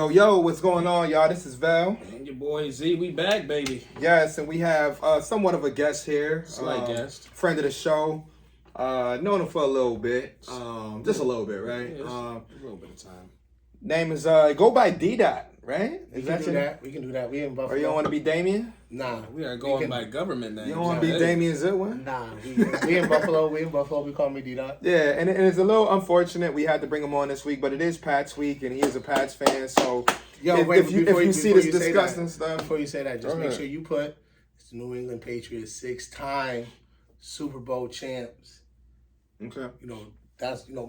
Yo, what's going on, y'all? This is Val. And your boy Z, we back, baby. Yes, and we have somewhat of a guest here. Slight guest. Friend of the show. Known him for a little bit. Just a little bit, right? Yeah, a little bit of time. Name is, go by Dedot, right? We can do that. We can do that. We in Buffalo. Or you don't want to be Damien? Nah. We are going by government names. You don't want to be Damien Goodwin? Nah. We in Buffalo. We in Buffalo. We call me D-Dot. Yeah, and it's a little unfortunate we had to bring him on this week, but it is Pats week, and he is a Pats fan, so if you see this disgusting stuff. Before you say that, just make sure you put it's the New England Patriots 6-time Super Bowl champs. Okay.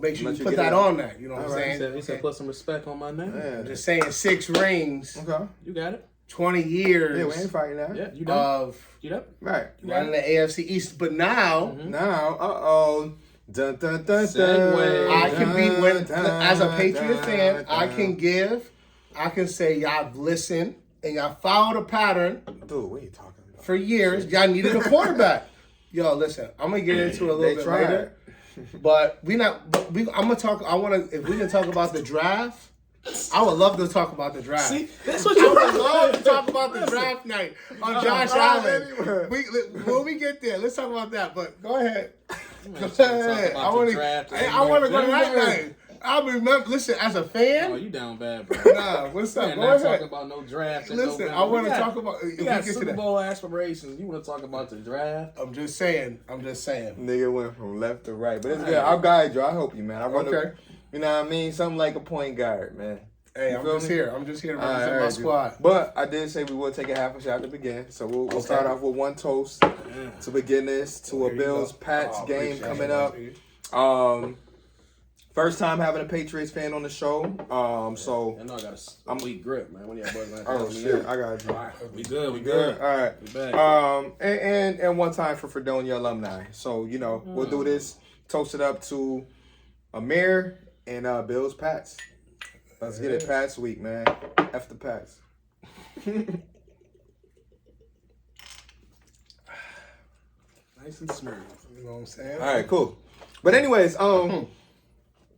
Make sure you put that on there. You know what I'm saying? He said put some respect on my name. Yeah. I'm just saying 6 rings. Okay. You got it. 20 years. Yeah, we ain't fighting that. Yeah, you done. You done? Right. Running the AFC East. But now, Dun, dun, dun, dun, Segue. I can be, as a Patriot fan, I can say y'all listened and y'all followed a pattern. Dude, what are you talking about? For years, y'all needed a quarterback. Yo, listen, I'm gonna get into it a little bit later. But I'm gonna talk. If we can talk about the draft, I would love to talk about the draft. See, that's what you I would love to talk about the draft night on Josh Allen. When we get there, let's talk about that. But go ahead. Go ahead. I want to go to that night. I remember. Listen, as a fan. Oh, you down bad, bro? Nah, what's up? Go ahead. Talking about no draft. Listen, I want to talk about. You got Super Bowl aspirations. You want to talk about the draft? I'm just saying. Nigga went from left to right, but it's good. I'll guide you. I help you, man. You know what I mean? Something like a point guard, man. Hey, I'm just here to represent my squad. But I did say we will take a half a shot to begin. So we'll start off with one toast to begin this, to a Bills-Pats game coming up. First time having a Patriots fan on the show. So I know I got a weak grip, man. When y'all boys like oh shit, I got you. All right, we good. All right. We back. And one time for Fredonia alumni. So we'll do this. Toast it up to Amir and Bills Pats. Let's get it, Pats week, man. F the Pats. Nice and smooth. You know what I'm saying? All right, cool. But anyways, I'll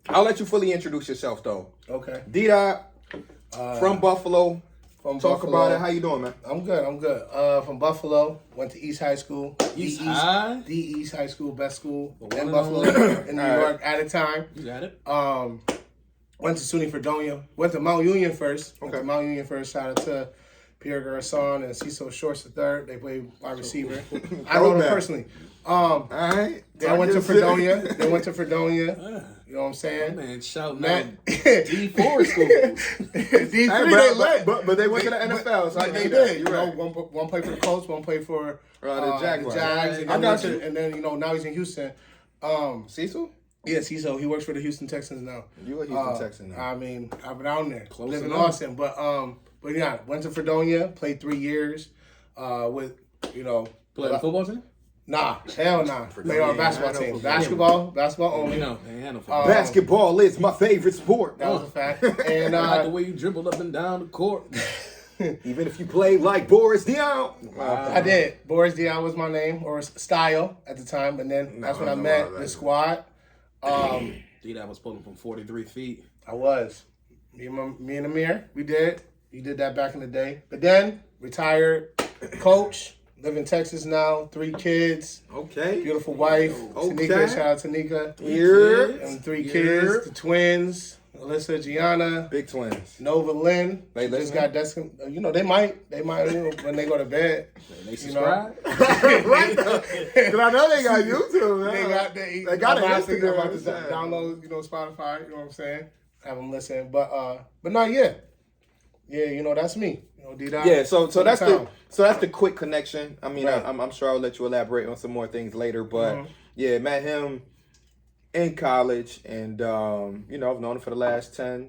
let you fully introduce yourself though. Okay. D-Dot from Buffalo. Talk about it. How you doing, man? I'm good. From Buffalo, went to East High School. The East High School, best school in Buffalo, in New York at the time. You got it. Went to SUNY Fredonia. Went to Mount Union first. Shout out to Pierre Garçon and Cecil Shorts III. They played wide receiver. I know them personally. All right. They went to Fredonia. You know what I'm saying? Man, shouting out D4 schools. D3 but they went to the NFL, so they did. Right. One played for the Colts, one played for the Jags. I got you. And then now he's in Houston. Cecil? Yeah, Cecil. He works for the Houston Texans now. You a Houston Texan now? I mean, I've been down there, Close live in enough. Austin, but yeah, went to Fredonia, played 3 years, with Playing football team? Nah, hell nah. Played on a basketball team. Basketball only. No, they ain't had no football. Basketball is my favorite sport. That was a fact. And I like the way you dribbled up and down the court. Even if you play like Boris Diaw. I did. Boris Diaw was my name, or style at the time, and then that's when I met the squad. D-Dot was pulling from 43 feet. I was. Me and Amir, we did. You did that back in the day. But then, retired, coach, live in Texas now, 3 kids. Okay. Beautiful wife. Okay. Tanika, shout out to Tanika. Here. And 3 kids, the twins, Alyssa, Gianna. Big twins. Nova Lynn. They just got they might when they go to bed. They subscribe? Right. Because I know they got YouTube, man. They got an Instagram. About to download, Spotify, you know what I'm saying? Have them listen. But not yet. Yeah, that's me. D-Dot. Yeah, so that's the quick connection. I mean, right. I'm sure I'll let you elaborate on some more things later, but yeah, met him in college, and I've known him for the last 10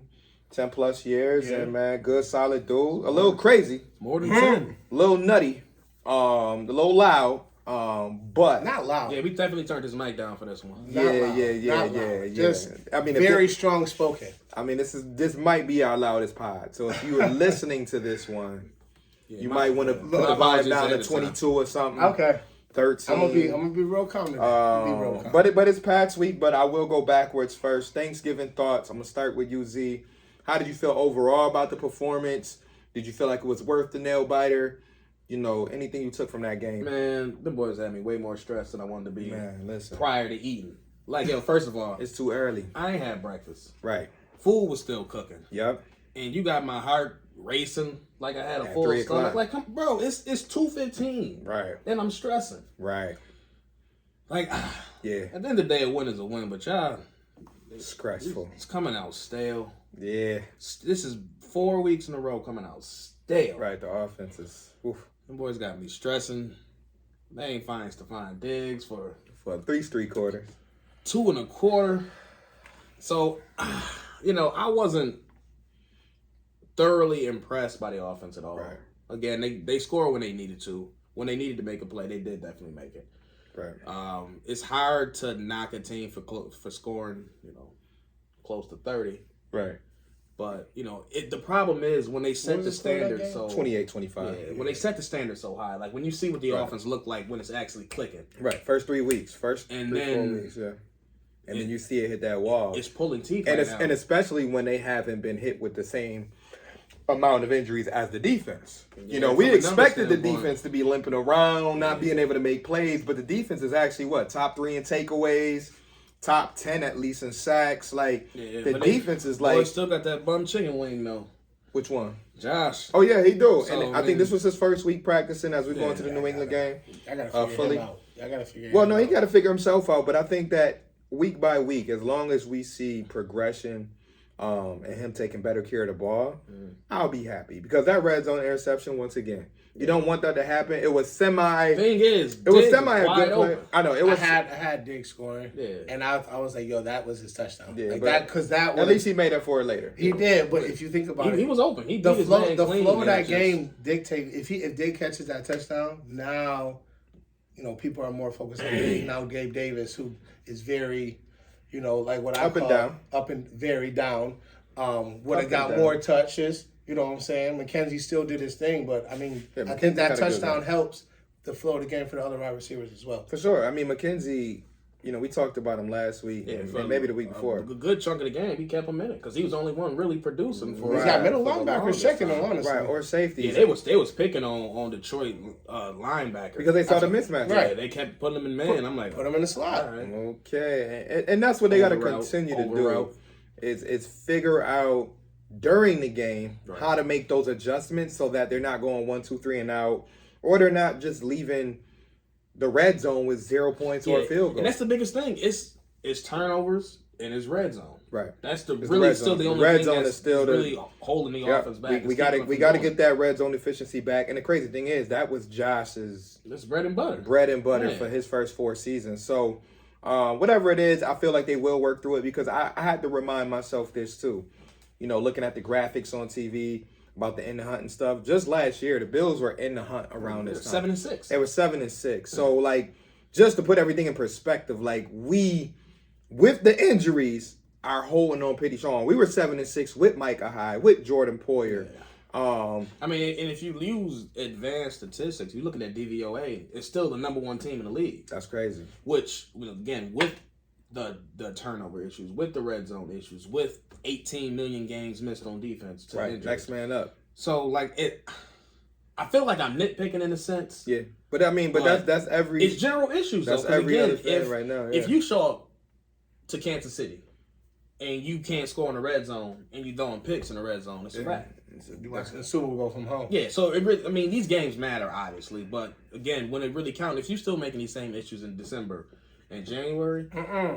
plus years, and man, good solid dude. A little crazy, more than 10, a little nutty, a little loud, but not loud. Yeah, we definitely turned his mic down for this one. Yeah. Just very strong spoken. I mean, this might be our loudest pod. So if you were listening to this one, you might want to put the vibe down to 22 or something. Okay. 13. I'm gonna be real calm today. But it's Pats week. But I will go backwards first. Thanksgiving thoughts. I'm gonna start with you, Z. How did you feel overall about the performance? Did you feel like it was worth the nail biter? You know, anything you took from that game? Man, the boys had me way more stressed than I wanted to be. Man, listen. Prior to eating. Like, yo, first of all, It's too early. I ain't had breakfast. Right. Food was still cooking. Yep. And you got my heart racing like I had a At full 3 stomach. o'clock. Like, come, bro, it's 2:15. Right. And I'm stressing. Right. Like, Yeah. at the end of the day, a win is a win. But y'all, It's stressful. it's coming out stale. Yeah. This is 4 weeks in a row coming out stale. Right. The offense is Them boys got me stressing. They ain't finding Stephon Diggs for 3 straight quarters. 2 1/4. So, you know, I wasn't thoroughly impressed by the offense at all. Right. Again, they score when they needed to. When they needed to make a play, they did definitely make it. Right. It's hard to knock a team for scoring, you know, close to 30. Right. But, you know, the problem is when they set the standard so 28-25. Yeah, when they set the standard so high, like when you see what the offense look like when it's actually clicking. Right. First 3 weeks. First and 3, then 4 weeks, yeah. And then you see it hit that wall. It's pulling teeth and right now. now. And especially when they haven't been hit with the same amount of injuries as the defense. Yeah, You know, we from a number expected the standpoint. defense to be limping around, not being able to make plays, but the defense is actually top 3 in takeaways, top 10 at least in sacks. Like the defense is like, boy still got that bum chicken wing though. which one? Josh. Oh yeah, he do. So, and I think this was his first week practicing as we go into the New England game. I gotta figure fully. him out. I gotta figure Well, him no, out. he got to figure himself out. But I think that week by week, as long as we see progression and him taking better care of the ball, I'll be happy. Because that red zone interception, once again, you don't want that to happen. It was semi. Thing is, It was Diggs semi a wide good play. open. I know it was. I had Diggs scoring, Yeah. and I was like, yo, that was his touchdown. Yeah, like but that because that was At least he made up for it later. he did. But if you think about it, He was open. He the beat his flow man the clean, flow of man. that Just- game dictate if Dig catches that touchdown now, you know, people are more focused on Dig. Now Gabe Davis, who is very, you know, like what I Up and call down. up and very down, would Up have got and more down. touches. You know what I'm saying? McKenzie still did his thing, but I mean, Yeah, I think McKenzie that had a good touchdown game. helps the flow of the game for the other wide receivers as well. For sure. I mean, McKenzie, you know, we talked about him last week, Yeah, and for maybe the week before. A good chunk of the game, he kept him in it because he was the only one really producing for. He's got middle for the linebackers longest checking time. him, honestly. Right, or safety. Yeah, they was picking on Detroit linebackers because they saw the mismatch. Yeah, Right. they kept putting them in man. I'm like, Put him in the slot. all right. Okay, and that's what they got to Over route, continue to over do route. is figure out during the game Right. how to make those adjustments so that they're not going 1, 2, 3 and out, or they're not just leaving the red zone with 0 points or a field goal. And that's the biggest thing. It's turnovers and it's red zone. Right. That's the It's really red still zone. the The only red thing zone that's is still the- really holding the Yep. offense back. We got to get that red zone efficiency back. And the crazy thing is that was Josh's This bread and butter. bread and butter Yeah. for his first 4 seasons. So whatever it is, I feel like they will work through it because I had to remind myself this too. You know, looking at the graphics on TV about the in the hunt and stuff. Just last year, the Bills were in the hunt around this time. 7-6. They were 7-6. So like, just to put everything in perspective, like we, with the injuries, are holding on pretty strong. We were 7-6 with Micah Hyde, with Jordan Poyer. I mean, and if you use advanced statistics, you're looking at DVOA, it's still the number 1 team in the league. That's crazy. Which, again, with the turnover issues, with the red zone issues, with 18 million games missed on defense to Right. injuries. Next man up. So, like, I feel like I'm nitpicking in a sense. Yeah. But I mean, but that's every. It's general issues, That's though. 'Cause every again, other fan right now. Yeah. If you show up to Kansas City and you can't score in the red zone and you throwing picks in the red zone, it's a wrap. You watching the Super Bowl from home. Yeah, so I mean, these games matter, obviously, but again, when it really counts, if you're still making these same issues in December and January,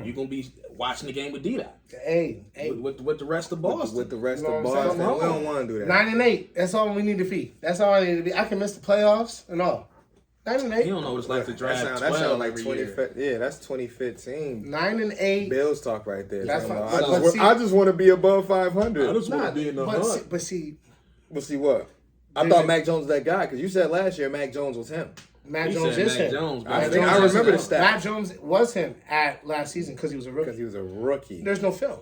you're gonna be watching the game with Dedot. Hey. With the rest of Boston. with the rest You know of what I'm Boston, saying? we don't want to do that. 9-8. That's all we need to be. That's all I need to be. I can miss the playoffs and all. 9-8. You don't know what it's like to drive that 12 sound like every 20. year. Yeah, that's 2015. 9-8. Bills talk right there. That's Talking fine. about, But see- I just want to be above 500. Nah, be in the but, hunt. but see, We'll see what. I There's thought a- Mac Jones was that guy because you said last year Mac Jones was him. Matt He Jones said is Mac him. Jones, but I Mac think Jones I is remember him. the stat. Matt Jones was him at last season because he was a Because rookie. he was a rookie. There's no film.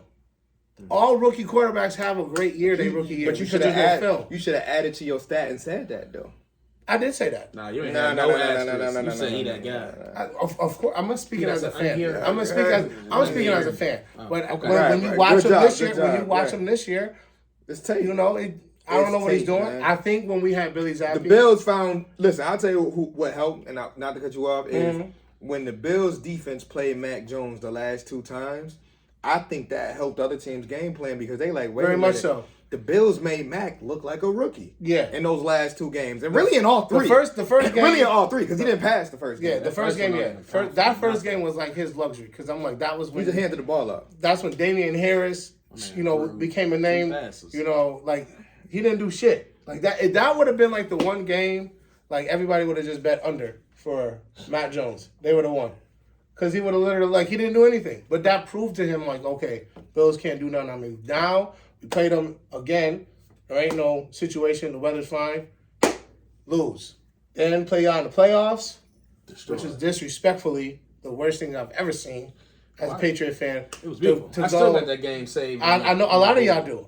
All rookie quarterbacks have a great year. They rookie year. But you because should have there's no film. you should have added to your stat and said that though. I did say that. Nah, you ain't No, have no, no no, no, asterisks. no, no, no, You no, said no, he no, that no, guy. no, no. Of course, I'm not speaking as a fan. unheard. I'm speaking as a fan. But Right, when you right. watch Good him job, this year, good when you job, watch right. him this year, It's tape. You know, I don't know what he's doing. Man. I think when we had Billy Zappi, the Bills found. Listen, I'll tell you what helped, and not to cut you off, is when the Bills defense played Mac Jones the last 2 times. I think that helped other teams' game plan because they like wait very a minute. much so. The Bills made Mac look like a rookie. Yeah. In those last 2 games, and really in all 3. The first game, really in all 3 because he didn't pass the first game. Yeah, the first game. Yeah, that first game was like his luxury because I'm like that was when he just handed the ball up. That's when Damien Harris, became a name. Like he didn't do shit like that. If that would have been like the one game, like everybody would have just bet under for Matt Jones. They would have won because he would have literally he didn't do anything. But that proved to him like, okay, Bills can't do nothing on me. Now we played them again. There ain't no situation. The weather's fine. Lose. Then play y'all in the playoffs, which is disrespectfully the worst thing I've ever seen as a Patriot fan. It was beautiful. I still let that game save. I know a lot of y'all do.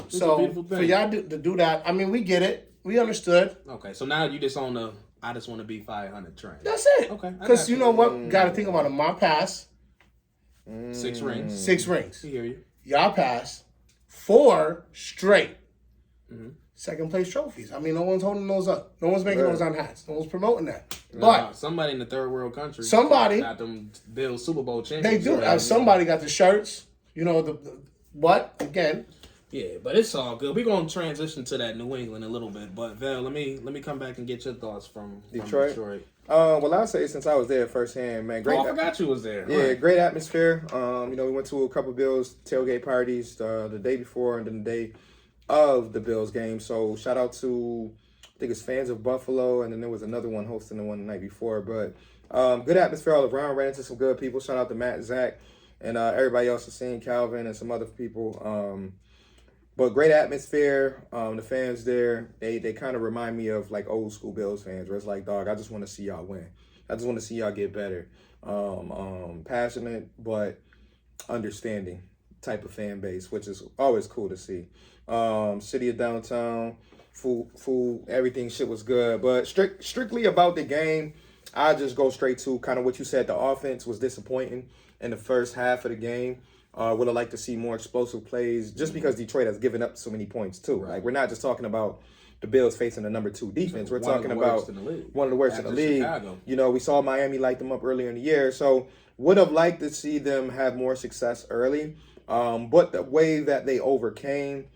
So for y'all to do that, I mean, we get it. We understood. Okay, so now you just on the I just want to be 500 train. That's it. Okay. Because you know what? Got to think about it. My pass. 6 rings. 6 rings. I hear you. Y'all pass 4 straight. Second place trophies. I mean, no one's holding those up. No one's making those on hats. No one's promoting that. But somebody in the third world country, got them Bills Super Bowl champions. They do. Somebody got the shirts. You know but again. Yeah, but it's all good. We're gonna transition to that New England a little bit. But Val, let me come back and get your thoughts from Detroit. Well, I'll say since I was there firsthand, man, great. I forgot you was there. Yeah, right. Great atmosphere. We went to a couple Bills tailgate parties the day before and then the day of the Bills game. So shout out to I think it's fans of Buffalo, and then there was another one hosting the one the night before. But good atmosphere all around. Ran into some good people. Shout out to Matt, Zach, and everybody else. I've seen Calvin and some other people. But great atmosphere. The fans there, they kind of remind me of like old school Bills fans, where it's like, dog, I just want to see y'all win. I just want to see y'all get better. Passionate but understanding type of fan base, which is always cool to see. City of downtown, food, everything, shit was good. But strictly about the game, I just go straight to kind of what you said. The offense was disappointing in the first half of the game. Would have liked to see more explosive plays just because Detroit has given up so many points too. Right. Like we're not just talking about the Bills facing the number 2 defense. We're talking about one of the worst in the league. Chicago. We saw Miami light them up earlier in the year. So would have liked to see them have more success early. But the way that they overcame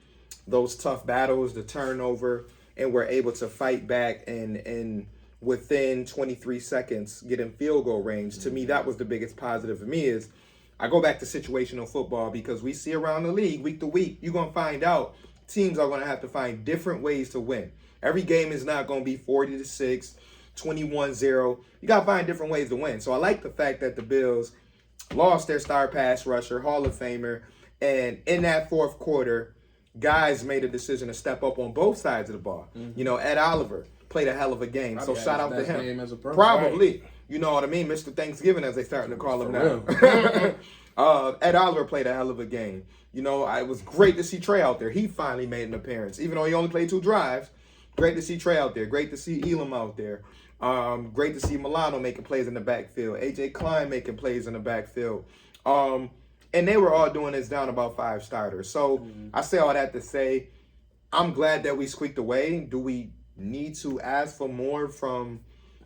those tough battles, the turnover, and were able to fight back and within 23 seconds get in field goal range, to me, that was the biggest positive for me is I go back to situational football because we see around the league week to week, you're going to find out teams are going to have to find different ways to win. Every game is not going to be 40-6, 21-0. You got to find different ways to win. So I like the fact that the Bills lost their star pass rusher, Hall of Famer, and in that fourth quarter, guys made a decision to step up on both sides of the ball. Ed Oliver played a hell of a game, so shout out to him. Game as a pro. Probably. Right. You know what I mean? Mr. Thanksgiving, as they starting to call him now. Ed Oliver played a hell of a game. It was great to see Trey out there. He finally made an appearance. Even though he only played 2 drives, great to see Trey out there. Great to see Elam out there. Great to see Milano making plays in the backfield. A.J. Klein making plays in the backfield. And they were all doing this down about 5 starters. So I say all that to say, I'm glad that we squeaked away. Do we need to ask for more from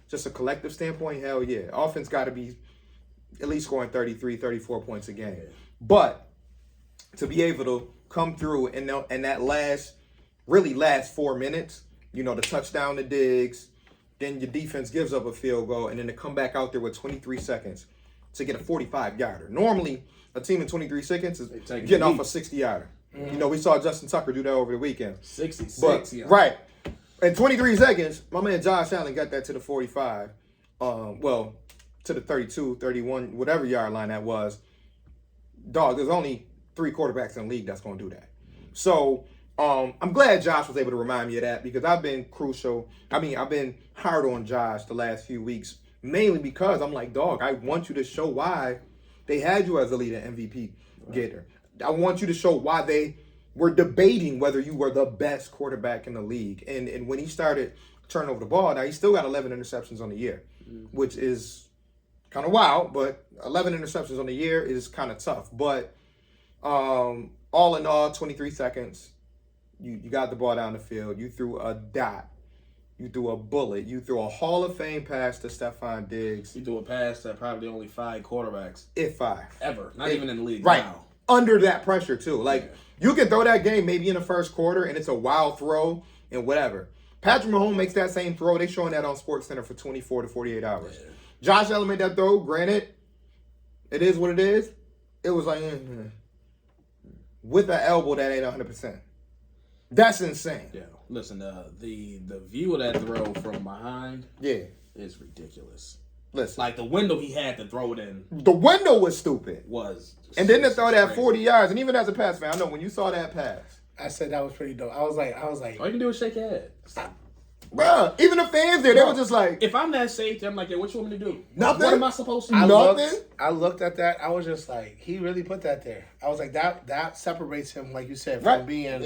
just a collective standpoint? Hell yeah. Offense got to be at least scoring 33, 34 points a game. But to be able to come through in that last 4 minutes, the touchdown to Diggs, then your defense gives up a field goal, and then to come back out there with 23 seconds to get a 45-yarder. Normally, a team in 23 seconds is getting off a 60-yarder. We saw Justin Tucker do that over the weekend. 66, yeah. Right. In 23 seconds, my man Josh Allen got that to the 45. To the 32, 31, whatever yard line that was. Dog, there's only 3 quarterbacks in the league that's going to do that. So, I'm glad Josh was able to remind me of that because I've been hard on Josh the last few weeks, mainly because I'm like, dog, I want you to show why they had you as a leader MVP getter. I want you to show why they were debating whether you were the best quarterback in the league. And when he started turning over the ball, now he still got 11 interceptions on the year, which is kind of wild, but 11 interceptions on the year is kind of tough. But all in all, 23 seconds, you got the ball down the field. You threw a dot. You threw a bullet. You threw a Hall of Fame pass to Stephon Diggs. You threw a pass that probably only 5 quarterbacks. If 5. Ever. Not even in the league right. now. Under that pressure, too. Like, you can throw that game maybe in the first quarter, and it's a wild throw and whatever. Patrick Mahomes makes that same throw. They showing that on SportsCenter for 24 to 48 hours. Yeah. Josh Allen made that throw. Granted, it is what it is. It was like, with an elbow that ain't 100%. That's insane. Yeah. Listen, the view of that throw from behind is ridiculous. Listen. Like, the window he had to throw it in. The window was stupid. And then to throw that 40 yards. And even as a pass fan, I know when you saw that pass. I said that was pretty dope. I was like. All you can do is shake your head. Stop. Bruh, even the fans there, they were just like. If I'm that safety, I'm like, yeah, what you want me to do? Nothing. What am I supposed to do? I looked at that. I was just like, he really put that there. I was like, that separates him, like you said, from being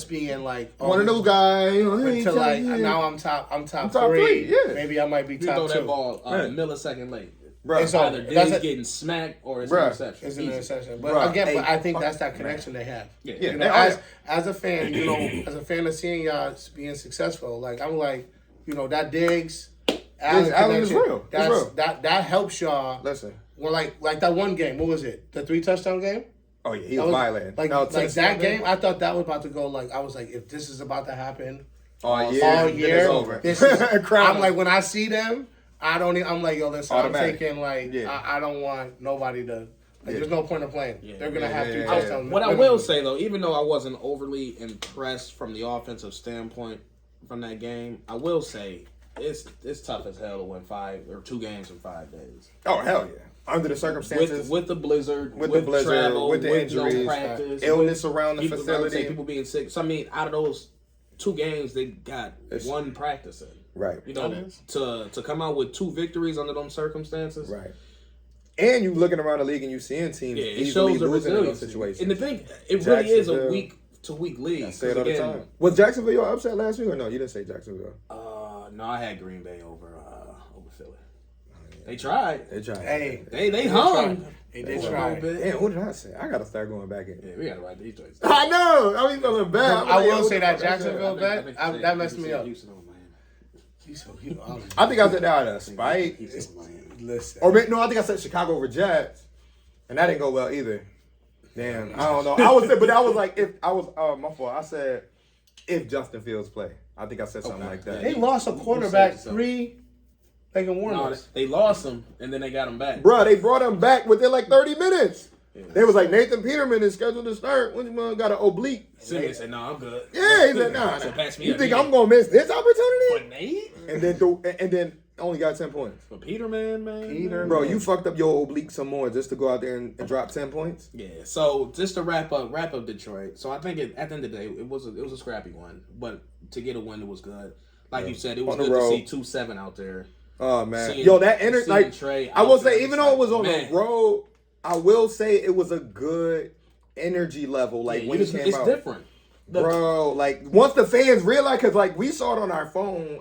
being like one of those guys. To like now I'm top 3. Yeah. Maybe I might be top 2. You throw that ball a millisecond late. Bro, it's either Diggs getting smacked or it's an interception. It's an interception. But again, I think that's that connection they have. Yeah. You know, as a fan, as a fan of seeing y'all being successful, like I'm like, that Diggs, Allen is real. That's real. That helps y'all. Listen. Well, like that one game. What was it? The 3 touchdown game? Oh yeah, he was violent. Like that game, I thought that was about to go. Like I was like, if this is about to happen all year, it's over. This is, I'm like, when I see them. I'm like, yo, listen, automatic. I'm taking, I don't want nobody to, there's no point of playing. Yeah, they're going to have to touchdowns. What I will say, though, even though I wasn't overly impressed from the offensive standpoint from that game, I will say it's tough as hell to win 2 games in 5 days. Oh, hell yeah. Under the circumstances. With the blizzard, with travel, with the injuries, practice, illness around the facility. People being sick. So, I mean, out of those 2 games, they got 1 practice in. Right. To come out with 2 victories under those circumstances. Right. And you looking around the league and you seeing teams easily losing in those situations. And the thing, it really is a week-to-week league. I say it all the time. Was Jacksonville your upset last week or no? You didn't say Jacksonville. No, I had Green Bay over Philly. They tried. Hey, they hung. They tried. Damn, what did I say? I gotta start going back in. Yeah, we gotta write these joints. I know. I mean, feeling bad. I will say that Jacksonville bet that messed me up. I think I said that out of spite. Listen. Or no, I think I said Chicago over Jets, and that didn't go well either. Damn, I don't know. I was like, if I was my fault. I said if Justin Fields play. I think I said something like that. They lost a quarterback 3. They can warn us. They lost him and then they got him back. Bro, they brought him back within like 30 minutes. Yeah. They was like, Nathan Peterman is scheduled to start. When you got an oblique. Simeon said, "No, I'm good." Yeah, he said, "Nah." You think I'm gonna miss this opportunity? For Nate? And then only got 10 points. For Peterman, man. Bro, you fucked up your oblique some more just to go out there and drop 10 points. Yeah. So just to wrap up Detroit. So I think at the end of the day, it was a scrappy one, but to get a win, it was good. Like you said, it was good to see 2-7 out there. Oh man, that energy. Like I will say, even though it was on the road, I will say it was a good energy level. Like when it came out, it's different, bro. Like once the fans realized, because like we saw it on our phone.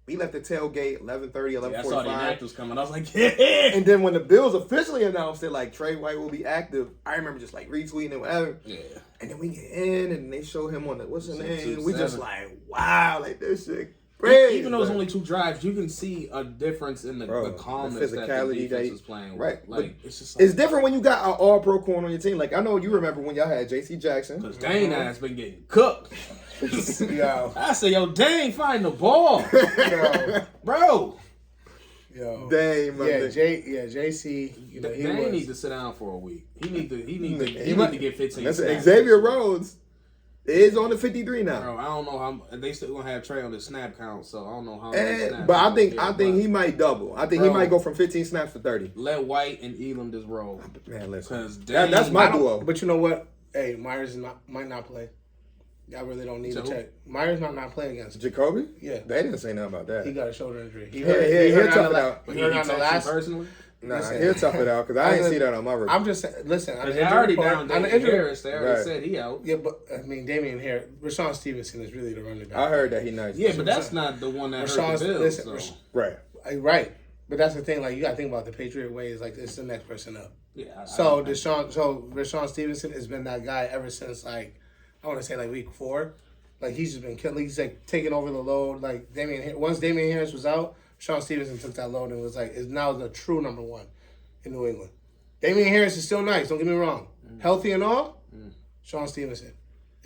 We left the tailgate 11:30, 11:45. I saw the inactives coming. I was like, yeah. And then when the Bills officially announced it, like Trey White will be active, I remember just like retweeting it, whatever. Yeah. And then we get in, and they show him on the what's his name? We just like, wow, like this shit. Crazy, even though it's only 2 drives, you can see a difference in the calmness the that the defense is playing. Right. Like, it's different when you got an all-pro corner on your team. Like, I know you remember when y'all had J.C. Jackson. Because Dane has been getting cooked. Yo. I said, Dane, find the ball. Bro. Yo. Dane, man. Yeah, JC. Dane needs to sit down for a week. He need to get 15 snaps. Xavier Rhodes is on the 53 now. Bro, I don't know how they still gonna have Trey on the snap count, so I don't know how many snaps. But I think he might double. I think he might go from 15 snaps to 30. Let White and Elam just roll. Man, listen. That's my duo. But you know what? Hey, Myers might not play. Y'all really don't need to check. Myers might not play against Jacoby? Yeah. They didn't say nothing about that. He got a shoulder injury. He'll tough it out. He hurt on the last personally? Nah, he'll tough it out because I didn't see that on my report. I'm just saying, listen. They already down Damien Harris. They already said he out. Yeah, but I mean, Damien Harris, Rashawn Stevenson is really the running back. I heard that he nice. Yeah, but that's not the one that hurt the Bills. Right. Right. But that's the thing. Like, you got to think about the Patriot way is like it's the next person up. Yeah. So Rashawn Stevenson has been that guy ever since like I want to say like week 4. Like he's just been killing. He's like taking over the load. Like once Damien Harris was out, Sean Stevenson took that load and was like is now the true number 1 in New England. Damien Harris is still nice. Don't get me wrong. Healthy and all. Sean Stevenson.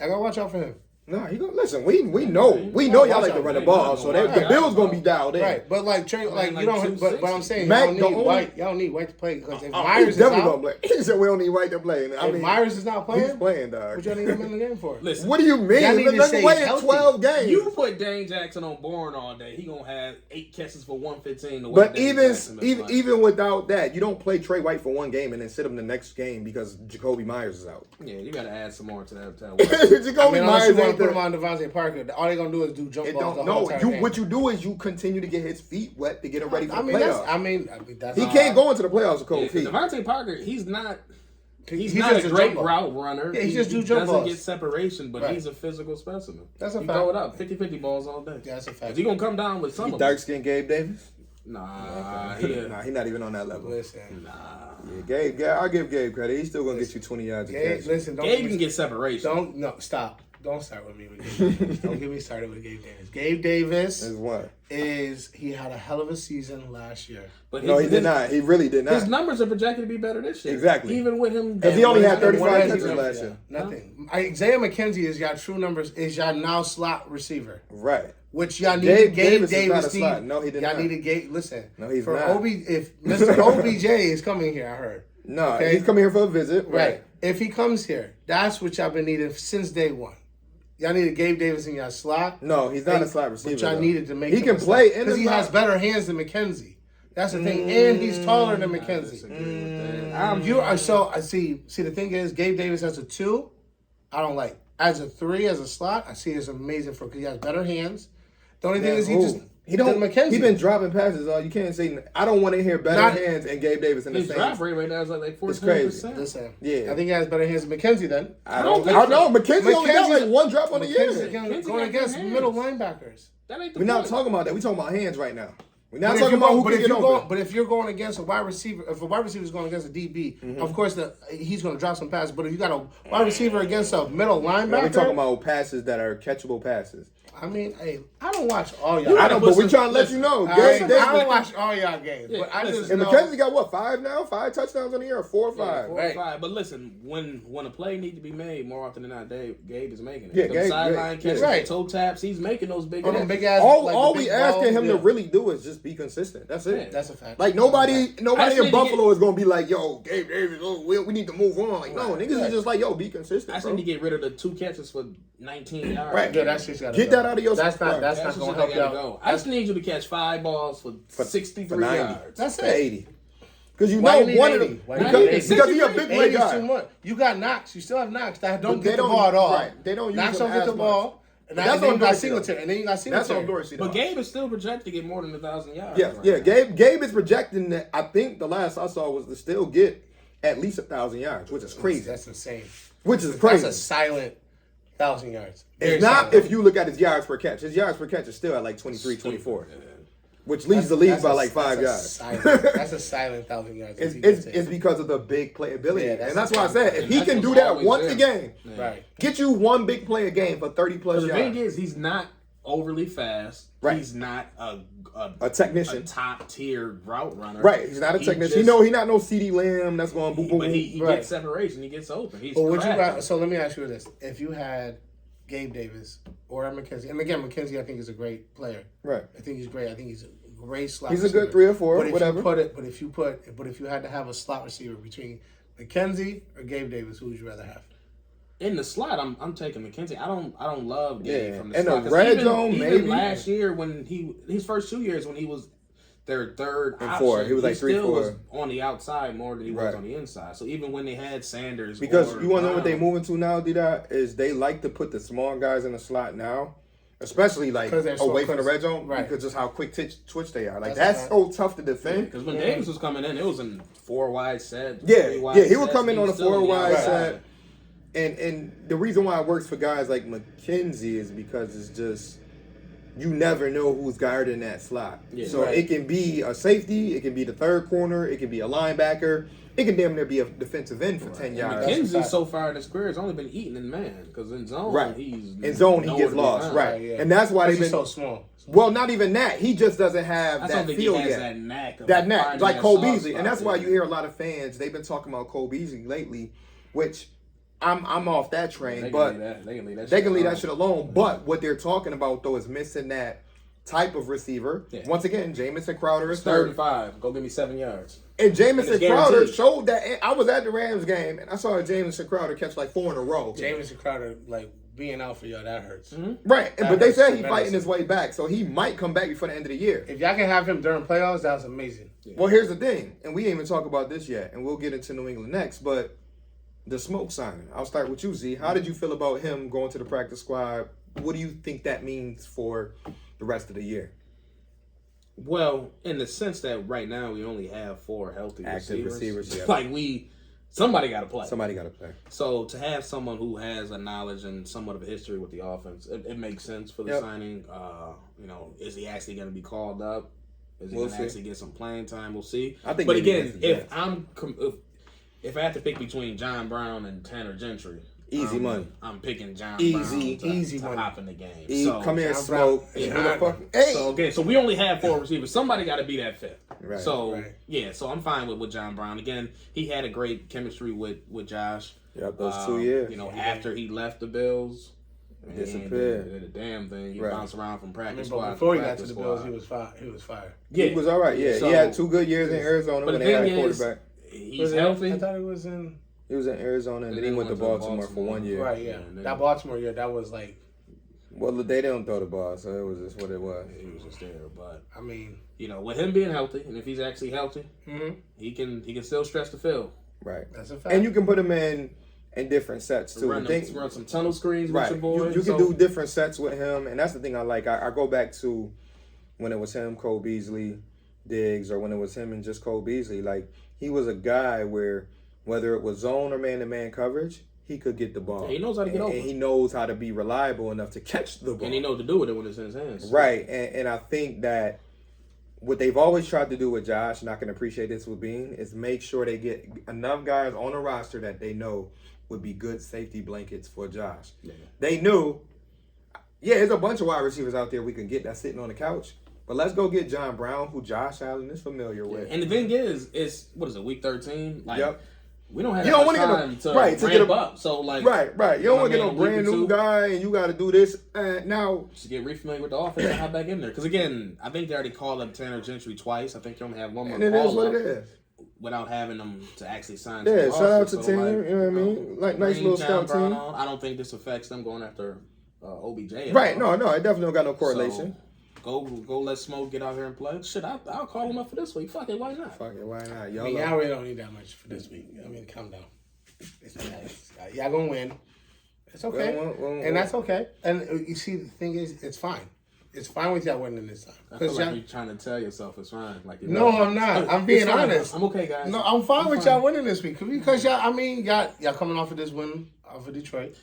I gotta watch out for him. No, he gonna listen. We know y'all like to run the ball, so the Bills gonna be dialed in. Right, but like Trey, like you don't. But I'm saying Mac, y'all don't need White to play because if Myers he's is definitely out, gonna play. He said we don't need White to play. I mean, Myers is not playing. He's playing, dog. What y'all need him in the game for? Listen, what do you mean? Y'all need to Let's stay play in healthy. 12 games. you put Dane Jackson on Bourne all day, he gonna have 8 catches for 115. But even without that, you don't play Trey White for one game and then sit him the next game because Jacoby Myers is out. Yeah, you gotta add some more to that. Jacoby Myers Myers ain't put him on Devontae Parker. All they gonna do is do jump balls. What you do is you continue to get his feet wet to get him ready for the playoffs. That's he can't go into the playoffs with cold feet. Devontae Parker, he's not just a great route runner. Yeah, he just do he jump doesn't balls. get separation, but he's a physical specimen. That's a he fact. throw it up 50-50 balls all day. Yeah, that's a fact. If he gonna come down with some He dark skinned Gabe Davis? Nah, He's not even on that level. Listen, Yeah, Gabe, I'll give Gabe credit. He's still gonna get you 20 yards. Gabe can get separation. Stop. Don't start with me with Gabe Davis. Don't get me started with Gabe Davis. Gabe Davis is what? He had a hell of a season last year. But no, he did not. He really did not. His numbers are projected to be better this year. Exactly. Even with him. Because he only had 35 catches last year. Nothing. Isaiah McKenzie is your true numbers, is your now slot receiver. Right. Which y'all needed Gabe Davis. No, he did not. Y'all needed Gabe. Listen. No, he's for not. If Mr. OBJ is coming here, I heard. No, he's coming here for a visit. Right. If he comes here, that's what y'all been needing since day one. Y'all needed Gabe Davis in your slot. No, he's not a slot receiver. But y'all needed to make he can play in the because he has better hands than McKenzie. That's the thing, and he's taller than McKenzie. I see. The thing is, Gabe Davis as a 2, I don't like. As a 3, as a slot, I see it's amazing because he has better hands. The only thing is he don't McKenzie. He been dropping passes. You can't say I don't want to hear better hands and Gabe Davis in the same. His drop rate right now is like 14%. It's crazy. Listen, yeah, I think he has better hands than McKenzie. Then I know McKenzie only got like 1 drop on the year. Going against middle linebackers. We're not talking about that. We're talking about hands right now. We're not talking about who can get open. But if you're going against a wide receiver, if a wide receiver is going against a DB, of course he's going to drop some passes. But if you got a wide receiver against a middle linebacker, we're talking about passes that are catchable passes. I mean, hey, I don't watch all y'all. I know, but we're trying to let you know. I don't watch all y'all games, but I just know. McKenzie got what, 5 now? 5 touchdowns on the year, or 4 or 5? 4 or 5. But listen, when a play need to be made, more often than not, Gabe is making it. Yeah, Gabe, sideline catches, toe taps, he's making those big ass. All we asking him to really do is just be consistent. That's it. Yeah, that's a fact. Like nobody in Buffalo is gonna be like, yo, Gabe Davis, we need to move on. Like, no, niggas is just like, yo, be consistent. I just need to get rid of the 2 catches for 19 yards. Right, yeah, that's just get that out of your. That's not going to help you out. I just need you to catch 5 balls for 63 yards. That's it. 80. Because you know one of them. Because he's a big play guy. You got Knox. You still have Knox that don't get the ball at all. Right. They don't use Knox don't get the ball. And that's on Dorsey. And then you got Singletary. That's on Dorsey. But Gabe is still projected to get more than 1,000 yards. Yeah. Gabe is projecting that. I think the last I saw was to still get at least 1,000 yards, which is crazy. That's insane. Which is crazy. That's a silent 1,000 yards. It's not if you look at his yards per catch. His yards per catch is still at like 23, 24. Which leads the league by like 5 yards. That's a silent 1,000 yards. It's because of the big playability. Yeah, and that's why I said, if he can do that once a game, right, get you 1 big play a game for 30 plus yards. The thing is, he's not overly fast. Right. He's not a technician. A top tier route runner. Right. He's not a technician. He's not no CD Lamb that's going boom, boom, boom. But he gets separation. He gets open. He's so let me ask you this. If you had Gabe Davis or McKenzie, and again, McKenzie I think is a great player. Right. I think he's great. I think he's a great slot receiver. receiver. A good 3 or 4, but whatever. If you had to have a slot receiver between McKenzie or Gabe Davis, who would you rather have? In the slot, I'm taking McKenzie. I don't love Gabe from the slot. In the red zone, even maybe last year when his first 2 years when he was their third and option, 4, he was like 3, 4. Was on the outside more than he was on the inside. So even when they had Sanders, because you want to know what they moving to now, Dedot, is they like to put the small guys in the slot now. Especially like away from the red zone, right? Because just how quick twitch they are. Like that's so tough to defend. Because when Davis was coming in, it was in 4 wide set. He would come in on a 4 wide set. And the reason why it works for guys like McKenzie is because it's just you never know who's guarding that slot. Yeah, so it can be a safety, it can be the third corner, it can be a linebacker, it can damn near be a defensive end for 10 yards. McKenzie so far in his career has only been eating in man because in zone he gets lost. Right, yeah. And that's why they've been so small. Well, not even that. He just doesn't have that feel yet. That knack, like Cole Beasley, and that's why you hear a lot of fans. They've been talking about Cole Beasley lately, which I'm off that train. But they can leave that shit alone. But what they're talking about though is missing that type of receiver. Yeah. Once again, Jamison Crowder is 35. Go give me 7 yards. And Jamison Crowder showed that. I was at the Rams game and I saw Jamison Crowder catch like 4 in a row. Jamison Crowder being out for y'all, that hurts. Mm-hmm. Right, but they said he's fighting his way back, so he might come back before the end of the year. If y'all can have him during playoffs, that's amazing. Yeah. Well, here's the thing, and we ain't even talk about this yet, and we'll get into New England next, but the Smoke signing. I'll start with you, Z. How did you feel about him going to the practice squad? What do you think that means for the rest of the year? Well, in the sense that right now we only have 4 healthy active receivers. Yeah. Somebody got to play. Somebody got to play. So to have someone who has a knowledge and somewhat of a history with the offense, it makes sense for the signing. Is he actually going to be called up? Is he going to actually get some playing time? We'll see. I think. But again, if I have to pick between John Brown and Tanner Gentry, easy money. I'm picking John Brown to hop in the game. Come here, Smoke. Hey. So we only have 4 receivers. Somebody got to be that 5th. Right. So so I'm fine with John Brown. Again, he had a great chemistry with Josh. Yep, those 2 years. After he left the Bills, disappeared. Did a damn thing. He bounced around from practice squad. Before he got to the Bills, he was fired. Yeah, he was all right. Yeah, he had 2 good years in Arizona when they had a quarterback. He's healthy. I thought he was in. He was in Arizona, and then he went to Baltimore for 1 year. Right, yeah. That Baltimore year, that was like. Well, they didn't throw the ball, so it was just what it was. He was just there, but I mean, with him being healthy, and if he's actually healthy, he can still stretch the field. Right, that's a fact. And you can put him in different sets too. Run some tunnel screens with your boy. You can do different sets with him, and that's the thing I like. I go back to when it was him, Cole Beasley, Diggs, or when it was him and just Cole Beasley. Like he was a guy where whether it was zone or man-to-man coverage, he could get the ball. Yeah, he knows how to get over. And he knows how to be reliable enough to catch the ball. And he knows to do with it when it's in his hands. Right. And I think that what they've always tried to do with Josh, and I can appreciate this with Bean, is make sure they get enough guys on the roster that they know would be good safety blankets for Josh. Yeah. They knew, there's a bunch of wide receivers out there we can get that's sitting on the couch. But let's go get John Brown, who Josh Allen is familiar with. And the thing is, week 13? Yep. We don't have time to ramp up. So, right. You don't want to get no brand new guy and you got to do this. Now, just get re-familiar with the offense and hop back in there. Because, again, I think they already called up Tanner Gentry twice. I think they only have one more call. And it is what it is. Without having them to actually sign. Yeah, shout out to Tanner. You know what I mean? Like, nice little scout team. I don't think this affects them going after OBJ. Right. No, it definitely don't got no correlation. Go let Smoke get out here and play. Shit, I'll call him up for this week. Fuck it, why not? Y'all really don't need that much for this week. I mean, calm down. Y'all gonna win. It's okay. And that's okay. And you see, the thing is, it's fine. It's fine with y'all winning this time. I feel like you're trying to tell yourself it's fine. No, I'm not. I'm being honest. I'm okay, guys. No, I'm fine with y'all winning this week. Because y'all coming off of this win off of Detroit.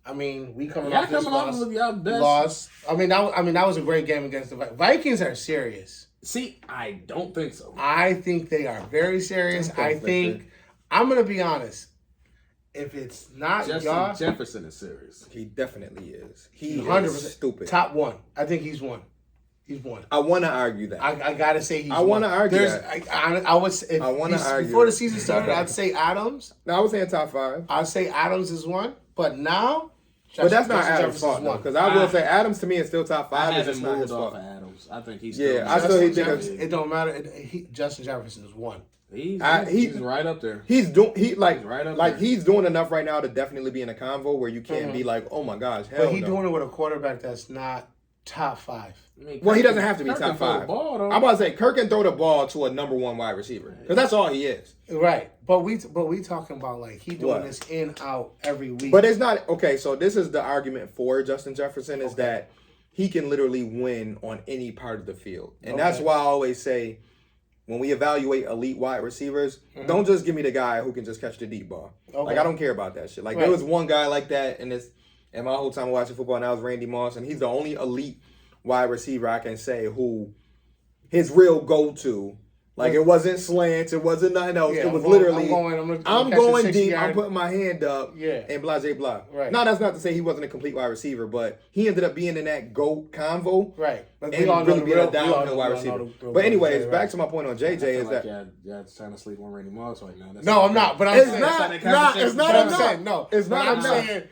I mean, we coming off this loss. I mean, that was a great game against the Vikings. Vikings are serious. See, I don't think so. I think they are very serious. I'm going to be honest. If it's not y'all, Jefferson is serious. He definitely is. He 100% is stupid. Top 1. I think he's one. He's one. I want to argue that. I gotta say he's. I want to argue that. I want to argue before the season started. I'd say Adams. No, I was saying top 5. I'd say Adams is one, but now. But that's not Adams' fault, though, because I will say Adams to me is still top 5. I haven't moved off of Adams. I think he's still. Yeah, I still think it don't matter. Justin Jefferson is one. He's right up there. He's doing right up there. He's doing enough right now to definitely be in a convo where you can't be like, oh my gosh, hell. But he's doing it with a quarterback that's not top 5. I mean, he doesn't have to be top 5. I'm about to say Kirk can throw the ball to a number 1 wide receiver because that's all he is. Right, but we talking about he doing this in out every week. But it's not okay. So this is the argument for Justin Jefferson is that he can literally win on any part of the field, and that's why I always say when we evaluate elite wide receivers, don't just give me the guy who can just catch the deep ball. Okay. I don't care about that shit. There was one guy like that, and my whole time watching football, and that was Randy Moss, and he's the only elite wide receiver I can say who his real go-to. Like, it wasn't slants, it wasn't nothing else. Yeah, it was literally, I'm going deep, yard. I'm putting my hand up, and blah. Right. Now, that's not to say he wasn't a complete wide receiver, but he ended up being in that GOAT convo. Right. But and really being a downhill wide receiver. But anyways, back to my point on JJ is that... Y'all trying to sleep on Randy Moss right now. No, I'm not, but I'm saying... It's not enough. No, it's not enough.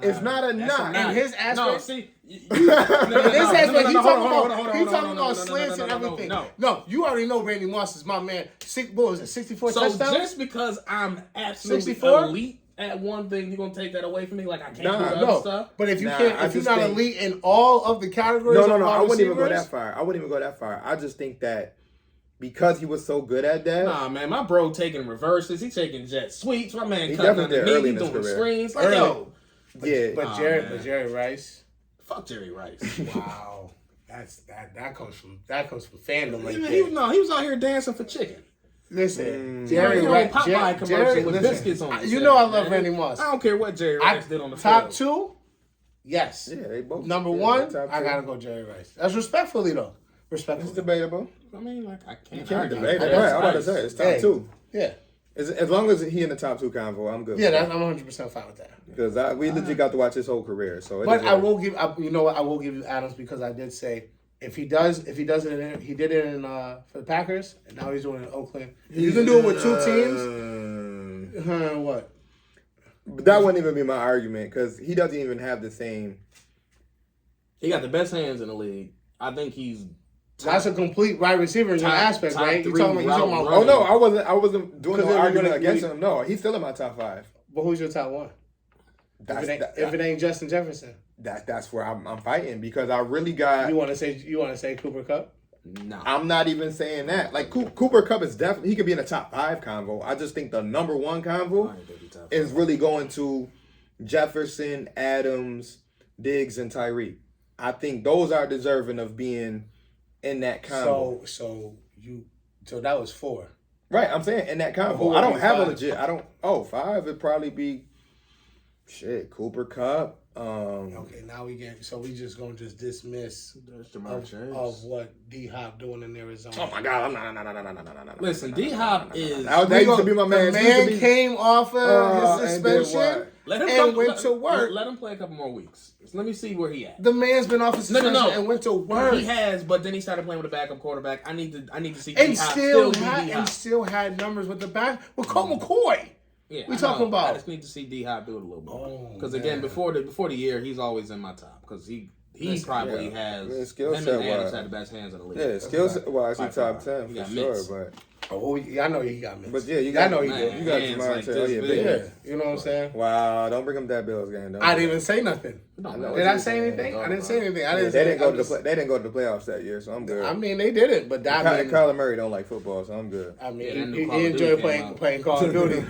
It's not enough. In his aspect... No, see... He's talking about slants and everything. No, you already know Randy Moss is my man. What was it, 64 touchdowns? So just because I'm absolutely 64? elite at one thing, you're going to take that away from me? Like, I can't do the other stuff? But if you can't, if you're not elite in all of the categories No, I wouldn't even go that far. I just think that because he was so good at that. Nah, man, my bro taking reverses. He taking jet sweeps. My man cutting definitely did underneath. early He in his doing career. screens. Like, yo. But Jerry Rice. Fuck Jerry Rice. Wow. That comes from fandom right there. He was out here dancing for chicken. Listen, Jerry Rice. Popeye commercial with biscuits on it. You know I love Randy Moss. I don't care what Jerry Rice did on the top field. two. Yes. Yeah, they both. Number one, I gotta go Jerry Rice. That's respectfully though. Respectfully. It's debatable. I mean, like I can't. You can't argue. debate it. Right, I'm about to say it's top two. Yeah. As long as he in the top two convo, I'm good. Yeah, I'm 100% fine with that. Because we legit got to watch his whole career. So, but I will give you know what, I will give you Adams because I did say if he does it, he did it in for the Packers and now he's doing it in Oakland. You can do it with two teams. What? But that wouldn't even be my argument because he doesn't even have the same. He got the best hands in the league. I think he's. That's a complete wide receiver in your aspect, right? You talking about? Oh no, I wasn't doing no argument against him. No, he's still in my top five. But who's your top one? If it ain't Justin Jefferson, that's where I'm fighting because I really got. You want to say Cooper Kupp? No, I'm not even saying that. Like Cooper Kupp is definitely he could be in a top five convo. I just think the number one convo is really going to Jefferson, Adams, Diggs, and Tyreek. I think those are deserving of being in that combo. So that was 4. Right, I'm saying in that combo. I don't have 5? 5 would probably be Cooper Kupp. Okay, now we just gonna dismiss of what D-Hop doing in Arizona. Oh my God, no. Listen, D-Hop is. That used to be my man. The man came off of his suspension and went to work. Let him play a couple more weeks. Let me see where he at. The man's been off his suspension and went to work. He has, but then he started playing with a backup quarterback. I need to see and D-Hop still had numbers with the back with Colt McCoy. Yeah, we talking about. I just need to see D-Hop do it a little bit. Because again, before the year, he's always in my top. Because he probably has. Skill him set and Adams had the best hands in the league. Yeah, skill set wise, he's top 10 for sure. But I know he got me. But yeah, you got Jamar you know what I'm saying? Wow, don't bring him that Bills game. I didn't even say nothing. Did I say anything? I didn't say anything. They didn't go to the playoffs that year, so I'm good. I mean, they didn't, but Kyler Murray don't like football, so I'm good. I mean, he enjoyed playing Call of Duty.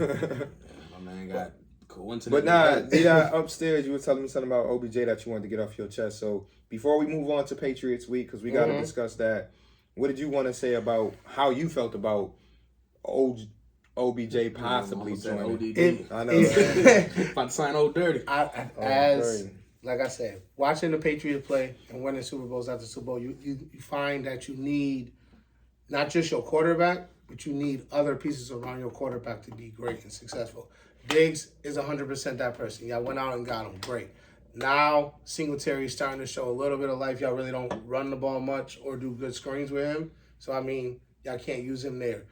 My man got coincidence. But nah, upstairs you were telling me something about OBJ that you wanted to get off your chest. So before we move on to Patriots week, because we got to discuss that, what did you want to say about how you felt about OBJ possibly joining? I know. About to sign Old Dirty. Like I said, watching the Patriots play and winning Super Bowls after Super Bowl, you find that you need not just your quarterback, but you need other pieces around your quarterback to be great and successful. Diggs is 100% that person. Y'all went out and got him. Great. Now, Singletary's starting to show a little bit of life. Y'all really don't run the ball much or do good screens with him. So, I mean, y'all can't use him there.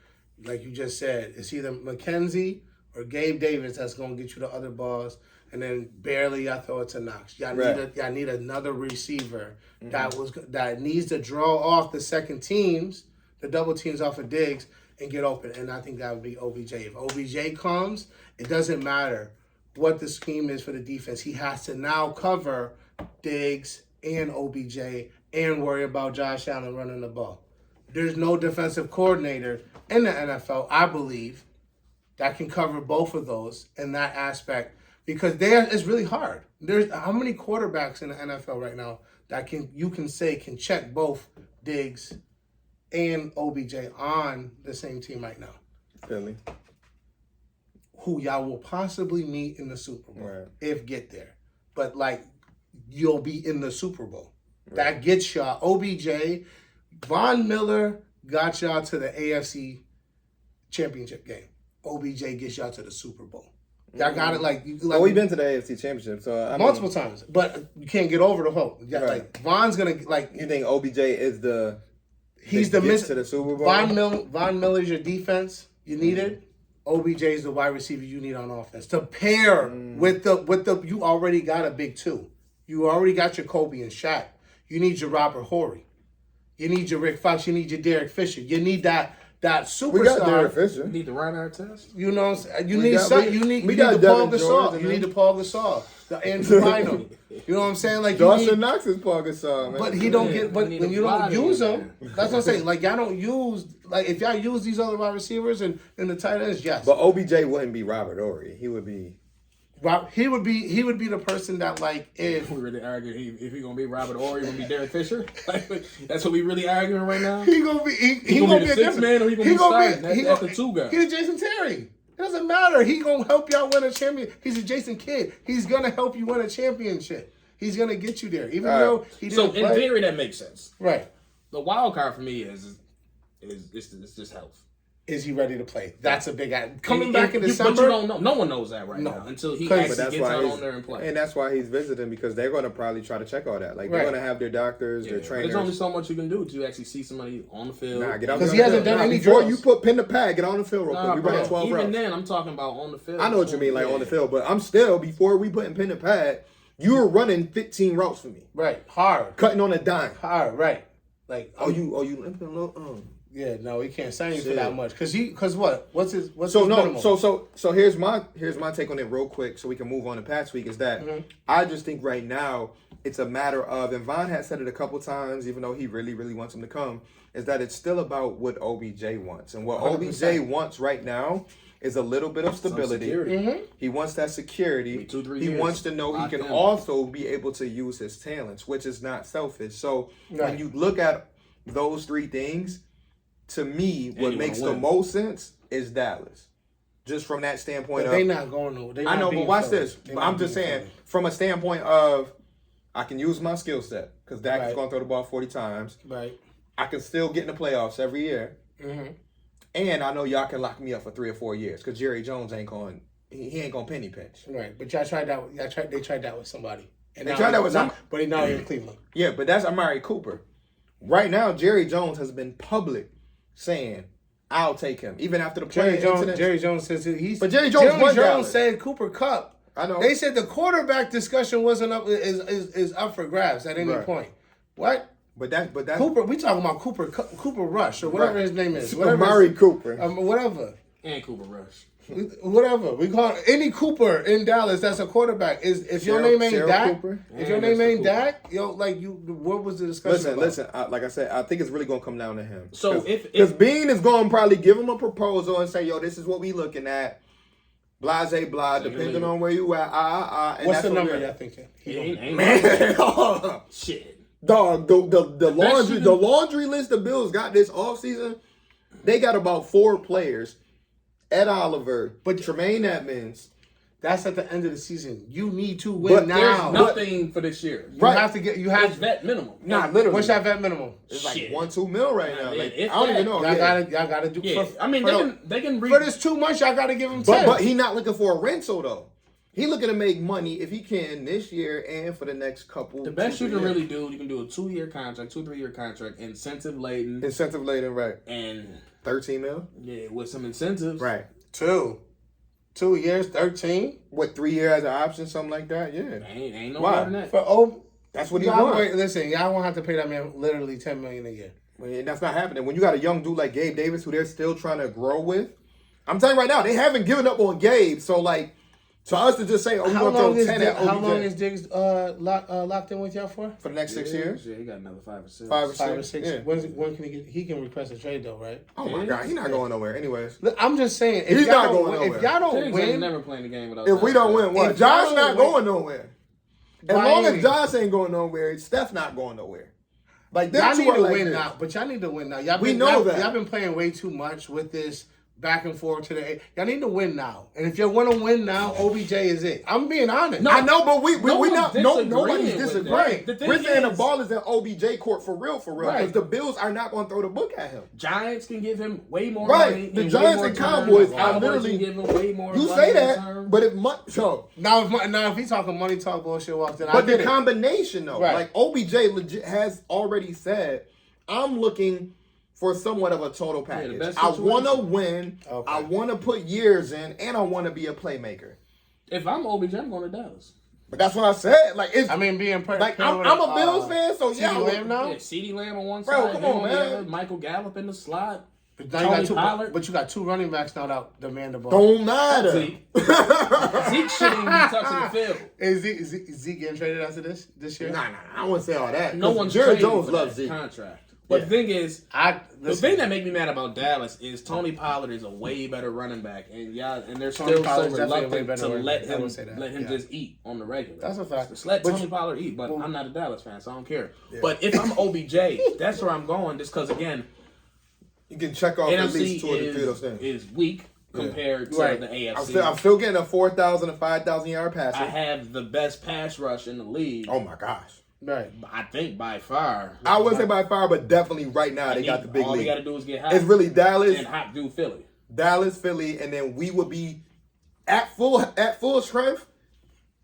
Like you just said, it's either McKenzie or Gabe Davis that's going to get you the other balls. And then barely y'all throw it to Knox. Y'all need another receiver that needs to draw off the second teams, the double teams off of Diggs, and get open. And I think that would be OBJ. If OBJ comes, it doesn't matter what the scheme is for the defense. He has to now cover Diggs and OBJ and worry about Josh Allen running the ball. There's no defensive coordinator in the NFL, I believe, that can cover both of those in that aspect because it's really hard. There's how many quarterbacks in the NFL right now that you can say can check both Diggs and OBJ on the same team right now? Philly. Who y'all will possibly meet in the Super Bowl if get there. But, you'll be in the Super Bowl. That gets y'all. OBJ, Von Miller got y'all to the AFC Championship game. OBJ gets y'all to the Super Bowl. Y'all got it like we've been to the AFC Championship, so multiple times, but you can't get over the hope. You got, right. Like Von's gonna like. You think OBJ is he's the to the Super Bowl? Von Miller's your defense you needed. OBJ is the wide receiver you need on offense to pair with the. You already got a big two. You already got your Kobe and Shaq. You need your Robert Horry. You need your Rick Fox. You need your Derek Fisher. You need that superstar. We got Derek Fisher. You need the Reinhardt test. You know what I'm saying? You need the Paul Gasol. You need the Paul Gasol. The Andrew Bynum. You know what I'm saying? Like Dawson Knox is Paul Gasol, man. But he don't get. But when you don't use him, that's what I'm saying. Like y'all don't use. Like if y'all use these other wide receivers and the tight ends, yes. But OBJ wouldn't be Robert Horry. He would be. He would be the person that like if we really arguing if he gonna be Robert Horry, he gonna be Derek Fisher. Like, that's what we really arguing right now. He gonna be he gonna be a six man or he gonna be starting. That's the two guy. He's a Jason Terry. It doesn't matter. He gonna help y'all win a champion. He's a Jason Kidd. He's gonna help you win a championship. He's gonna get you there, even though he didn't. So in theory, that makes sense. Right. The wild card for me is just health. Is he ready to play? That's a big coming back in December. But you don't know. No one knows that now until he actually gets out on there and play. And that's why he's visiting, because they're going to probably try to check all that. Like they're going to have their doctors, their trainers. There's only so much you can do to actually see somebody on the field. Nah, get out because he hasn't done any drills. Before you put pin to pad, get on the field real quick. We run 12 even routes. then, I'm talking about on the field. I know what you mean, like on the field, but I'm still before we put in pin to pad. You were running 15 routes for me. Right, hard, cutting on a dime. Hard, right. Like you limping a little. Yeah, no, he can't sign you for that much. Cause what? What's his minimum? So here's my take on it real quick, so we can move on to past week. Is that I just think right now it's a matter of, and Von has said it a couple times, even though he really really wants him to come, is that it's still about what OBJ wants, and what 100%. OBJ wants right now is a little bit of stability. He wants that security. 2-3 he years. wants to know he can also be able to use his talents, which is not selfish. So when you look at those three things, to me, what makes the most sense is Dallas. Just from that standpoint they're not going nowhere. I know, but watch this. I'm just saying, from a standpoint of, I can use my skill set, because Dak is going to throw the ball 40 times. Right. I can still get in the playoffs every year. And I know y'all can lock me up for 3 or 4 years, because Jerry Jones ain't going, he ain't going to penny pinch. Right, but y'all tried that. They tried that with somebody. And they tried that with somebody. But he's now in Cleveland. Yeah, but that's Amari Cooper. Right now, Jerry Jones has been public saying, I'll take him, even after the play. Jerry Jones says he's. But Jerry Jones said Cooper Kupp. I know. They said the quarterback discussion wasn't up is up for grabs at any point. What? But that Cooper. We talking about Cooper Rush or whatever his name is. Amari Cooper. Whatever. And Cooper Rush. Whatever we call it, any Cooper in Dallas that's a quarterback if your name ain't Dak, if your name ain't Dak, what was the discussion? Listen. Like I said, I think it's really gonna come down to him. So because Bean is gonna probably give him a proposal and say, "Yo, this is what we looking at." Blase blah, depending on where you at. And what's the number y'all thinking? Shit, dog. The laundry list the Bills got this offseason, they got about 4 players. Ed Oliver, but Tremaine Edmonds. That's at the end of the season. You need to win now. There's nothing for this year. You have to get. You have vet minimum. Nah, literally. What's that vet minimum? It's like $1-2 mil right now. Like, I don't even know. Y'all gotta do. Yeah. They can for this 2 months. Y'all gotta give him 10. But he not looking for a rental though. He looking to make money if he can this year and for the next couple. The best you can really do, you can do a 2-year contract, 2-3-year contract, incentive laden, right? And 13 mil. Yeah, with some incentives, right? 2 years, 13. What 3 years as an option, something like that? Yeah, ain't no more than that. That's what he wants. Listen, y'all won't have to pay that man literally $10 million a year. Well, that's not happening. When you got a young dude like Gabe Davis, who they're still trying to grow with, I'm telling you right now, they haven't given up on Gabe. So like, for us to just say, "Oh, we're going to throw 10 at OBJ." How long is Diggs locked in with y'all for? For the next 6 years? Yeah, he got another 5 or 6. 5 or 6. Yeah. When can he get? He can request a trade though, right? Oh my God, he's not going nowhere. Anyways, look, I'm just saying, he's not going nowhere. If y'all don't win, never playing the game without. If we don't win, what? Josh not going nowhere. As long as Josh ain't going nowhere, Steph not going nowhere. Like y'all need to win now, but y'all need to win now. Y'all know that y'all been playing way too much with this back and forth to the. Y'all need to win now, and if you want to win now, OBJ is it. I'm being honest. No, I know, but we not nobody's with disagreeing. that. We're saying the ball is in OBJ court for real, because Right. the Bills are not going to throw the book at him. Giants can give him way more Right. money. The and Giants way and more Cowboys time. are literally can give him way more. You money say in that, return. but so. Now if he's talking money talk bullshit, well, then I But the get it. combination though, Right. like OBJ legit has already said, I'm looking for somewhat of a total package. best I situation. want to win. Okay. I want to put years in, and I want to be a playmaker. If I'm OBJ, I'm going to Dallas. But that's what I said. Like it's. I mean, being like I'm a Bills fan, so yeah. CeeDee Lamb now. Yeah, CeeDee Lamb on one Bro, side. come then on, the man. other, Michael Gallup in the slot. But now you got Tony two, Pollard. but you got 2 running backs now that demand the ball. Don't matter. Zeke. Zeke shouldn't even be touching the field. Is Zeke getting traded after this year? Nah. I wouldn't say all that. No one's Jerry trading Jones for loves that Zeke. contract. But the thing is, the thing that make me mad about Dallas is Tony Pollard is a way better running back, and they're still so Pollard's definitely a way reluctant better to running let back. I him would say that. let him just eat on the regular. That's a fact. Just let But Tony you- Pollard eat. But I'm not a Dallas fan, so I don't care. Yeah. But if I'm OBJ, that's where I'm going. Just because again, You can check off at least 2 or 3 of those NFC things. is weak compared to Right. the AFC. I'm still getting a 4,000 to 5,000 yard passer. I have the best pass rush in the league. Oh my gosh. Right. I think by far. I wouldn't say by far, but definitely right now they got the big all lead. they got to do is get hot. It's really Dallas, and hot do Philly. Philly, and then we would be at full strength.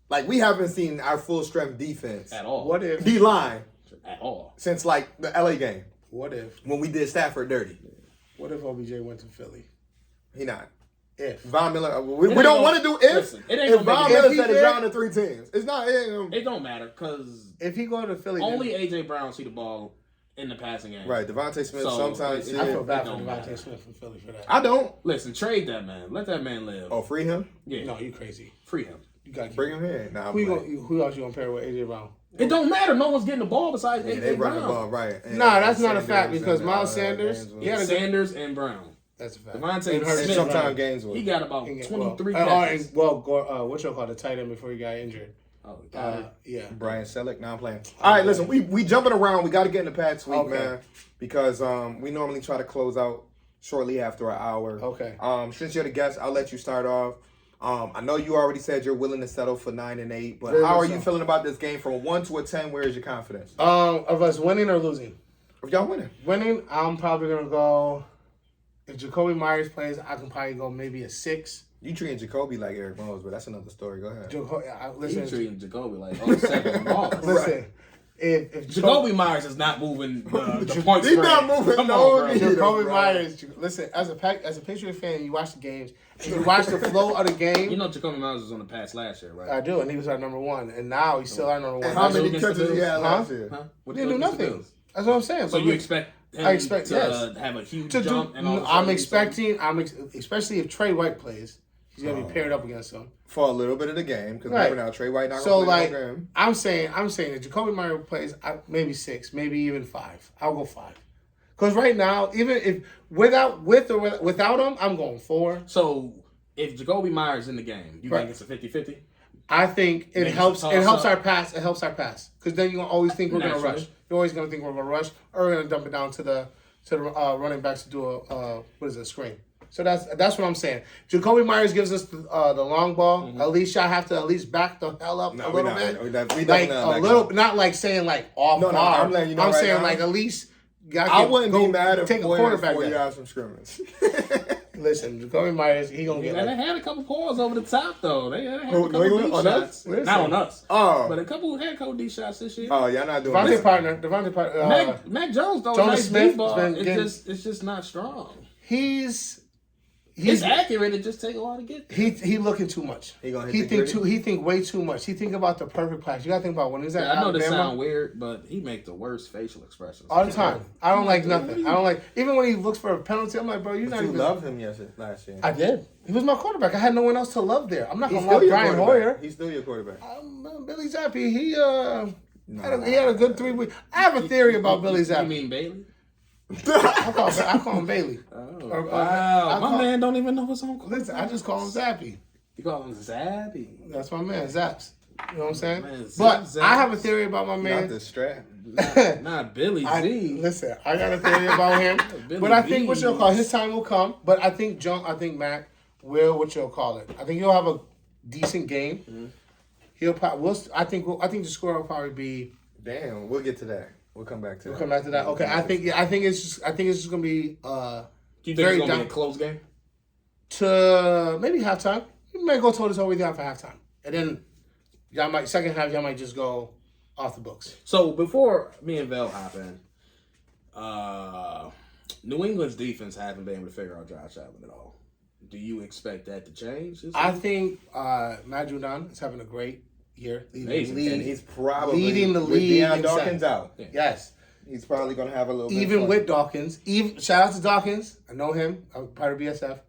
Like we haven't seen our full strength defense At all. What if? D line At all. since like the LA game What if? when we did Stafford dirty. What if OBJ went to Philly? He not. If Von Miller. We ain't don't gonna- want to do if. listen, it ain't If gonna Von make Miller it- said if it's he down to 3 teams, it's not. It don't matter because if he go to Philly, only then, AJ Brown see the ball in the passing game. Right, Devontae Smith So, sometimes. it- I yeah. feel bad for don't matter. Devontae Smith from Philly for that. I don't. Listen, trade that man. Let that man live. Oh, free him. Yeah, No, you crazy. free him. You got to Bring him here. Nah, who else you gonna pair with AJ Brown? It don't matter. No one's getting the ball besides yeah, AJ they Brown. run the ball right. And, Nah, that's not a Sanders fact because and, Miles Sanders, Gainesville. he had a good. Sanders and Brown. That's a fact. Devontae And Hurts Smith, sometimes Gainesville. He got about And 23 well, catches. what you call the tight end before he got injured? Oh, got it. Yeah. Brian Selleck. Now I'm playing. All right, listen. We jumping around. We got to get in the packs week, Okay. man, because we normally try to close out shortly after an hour. Okay. Since you're the guest, I'll let you start off. I know you already said you're willing to settle for 9 and 8, but Very how are much you so. feeling about this game from 1 to a 10? Where is your confidence? Of us winning or losing? If y'all winning, Winning, I'm probably gonna go. If Jacoby Myers plays, I can probably go maybe a 6. you treating Jacoby like Eric Mose, but that's another story. Go ahead. He Listen, treating Jacoby like 07 balls. listen. If Jacoby Myers is not moving the point He's spread. not moving Come no on, bro. needle. Jacoby bro. Myers, listen, as a Patriot fan, you watch the games, and you watch the flow of the game. You know Jacoby Myers was on the pass last year, right? I do, and he was our number 1, and now he's still our number 1. And how many against the catches he Bills? had last year? Huh? What He didn't do against the nothing. Bills? That's what I'm saying. So But you expect him I expect, to yes. have a huge to do, jump? And all of a I'm sudden expecting. Especially if Trey White plays, he's gonna be paired up against him. For a little bit of the game, because Right. remember now Trey White not So gonna play like, no game. I'm saying if Jacoby Myers plays, maybe 6, maybe even 5. I'll go 5. Because right now, even if without him, I'm going 4. So if Jacoby Myers in the game, you Right. think it's a 50-50? I think it Maybe helps. toss It helps up. our pass. It helps our pass because then you gonna always think we're gonna Naturally. rush. You're always gonna think we're gonna rush, or we're gonna dump it down to the running backs to do a screen. So that's what I'm saying. Jacoby Myers gives us the long ball. Mm-hmm. At least y'all have to at least back the hell up No, a we little not. bit. We Like definitely a not little, back not like saying like off No, no, bar. I'm letting you know I'm right saying now. like at least. I wouldn't be mad if take a 4 quarterback. there. yards from scrimmage. Listen, Jacoby Myers, he gonna get. Yeah, they Like, had a couple calls over the top though. They had a Who, couple New England? deep On us? shots. Listen. Not on us. Oh. But had a couple deep shots this year. Oh, y'all not doing Devontae that. partner. Mac Jones though, Jonas nice Smith deep ball. has been getting- It's just not strong. He's It's accurate. It just take a while to get there. He looking too much. He gonna hit He the think gritty? He think way too much. He think about the perfect pass. You gotta think about when he's at Yeah, I know this Alabama sound weird, but he make the worst facial expressions all the time. I don't like nothing. I don't like even when he looks for a penalty. I'm like, bro, you're But not you even. loved him last year. I did. He was my quarterback. I had no one else to love there. I'm not He's gonna still love your Brian quarterback. Hoyer. He's still your quarterback. Billy Zappi. He had a good 3 weeks. I have a theory about Billy You Zappi. mean Bailey? I call him Bailey. Oh, Or- wow. I My call- man don't even know his own. Listen, I just call him Zappy. You call him Zappy. That's my man, Zaps. You know what I'm saying? Man, but Zach, I have a theory about my man. Not the strap. Not Billy Z. Listen, I got a theory about him. Billy But I think what V's. you'll call his time will come. But I think Mac will what you'll call it. I think he'll have a decent game. Mm-hmm. He'll probably. I think the score will probably be. Damn, we'll get to that. We'll come back to that. We'll come back to that. Okay, I think it's just gonna be. Do you think very it's gonna be down a close game? to maybe halftime. You may go toe to toe with y'all for halftime, and then second half y'all might just go off the books. So before me and Vel hop in, New England's defense hasn't been able to figure out Josh Allen at all. Do you expect that to change? I think Matt Judon is having a great year. Amazing. And he's probably leading the with league Deion in Dawkins sacks. out. Yeah. Yes. He's probably gonna have a little bit Even of fun. with Dawkins. Shout out to Dawkins. I know him. I'm part of BSF.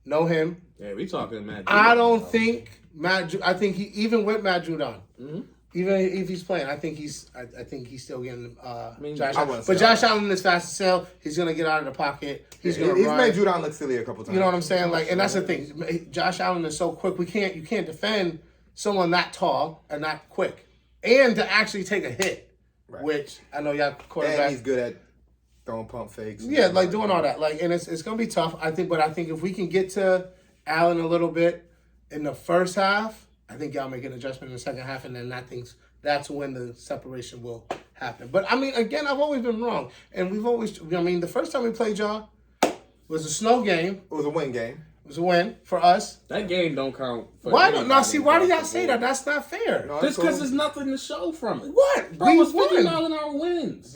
Know him. Yeah, we talking Matt. I Judon, don't though. think I think he even with Matt Judon, Mm-hmm. even if he's playing, I think he's still getting Josh I Allen. wouldn't But say Josh Allen is fast as hell. He's gonna get out of the pocket. He's gonna He's run. made Judon look silly a couple times. You know what I'm saying? Like, and that's the thing. Josh Allen is so quick. You can't defend someone that tall and that quick, and to actually take a hit, Right. which I know y'all quarterback. And he's good at throwing pump fakes. Yeah, like doing all that. Like, and it's gonna be tough. I think if we can get to Allen a little bit in the first half, I think y'all make an adjustment in the second half, and then that's when the separation will happen. But I mean, again, I've always been wrong, and the first time we played y'all was a snow game. It was a win game. It was a win for us. That game don't count. For Why anybody why do y'all across the say board. that? That's not fair. No, Just because cool. there's nothing to show from it. What? Bro, We it's $50 won. an hour wins.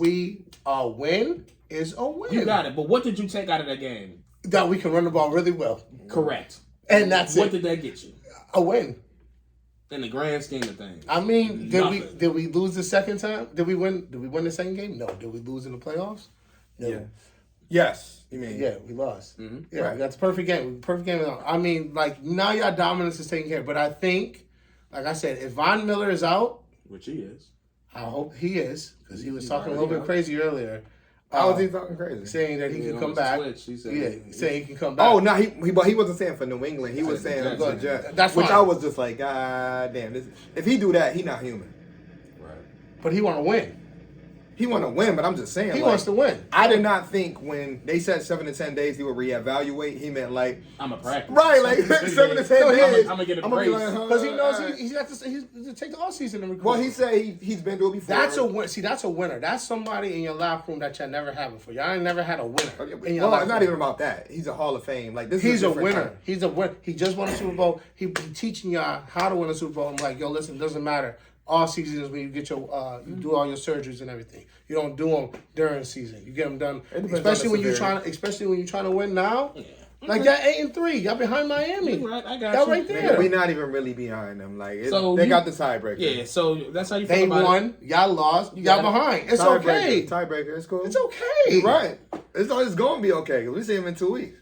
A win is a win. You got it. But what did you take out of that game? That we can run the ball really well. Correct. And that's What it. did that get you? A win. In the grand scheme of things. I mean, Nothing. did we lose the second time? Did we win the second game? No. Did we lose in the playoffs? No. Yeah. Yes. You mean Yeah, we lost. Mhm. Yeah, Right. that's a perfect game. Perfect game. I mean, like, now y'all dominance is taken care of. But I think, like I said, if Von Miller is out, Which he is. I hope he is, because he was He's talking a little already bit out. crazy earlier. How was he talking crazy? Saying that he Yeah, can on come his back. Twitch, he said Saying he can come back. Oh no, but he wasn't saying for New England. He was said saying the for Jets. the Jets. That's which fine. I was just like, God damn. If he do that, he not human. Right. But he want to win. He want to win, but I'm just saying. He like, wants to win. I did not think when they said 7 to 10 days he would reevaluate. He meant like I'm a practice. right, like 7 to 10 days. I'm gonna get a I'ma be brace. like, huh, Because he knows alright. he's got to take the off season and recoup. Well, he said he's been through it before. That's a win. See, that's a winner. That's somebody in your locker room that y'all never had before. Y'all ain't never had a winner. in your Well, locker it's not room. even about that. He's a Hall of Fame. Like this. He's is a different winner. time. He's a winner. He just won a Super Bowl. He teaching y'all how to win a Super Bowl. I'm like, yo, listen, it doesn't matter. All season is when you get your you do all your surgeries and everything. You don't do them during season. You get them done, It depends especially on when the you're severity. trying to win now. Yeah. Like y'all 8-3. Y'all behind Miami. You right, I got Y'all you. right there. We're not even really behind them. Like So they you- got the tiebreaker. Yeah, so that's how you feel They about won. Y'all lost. Y'all got it. behind. It's Tiebreaker. okay. Tiebreaker. It's cool. It's okay. You're right. It's going to be okay. 'Cause we see him in 2 weeks.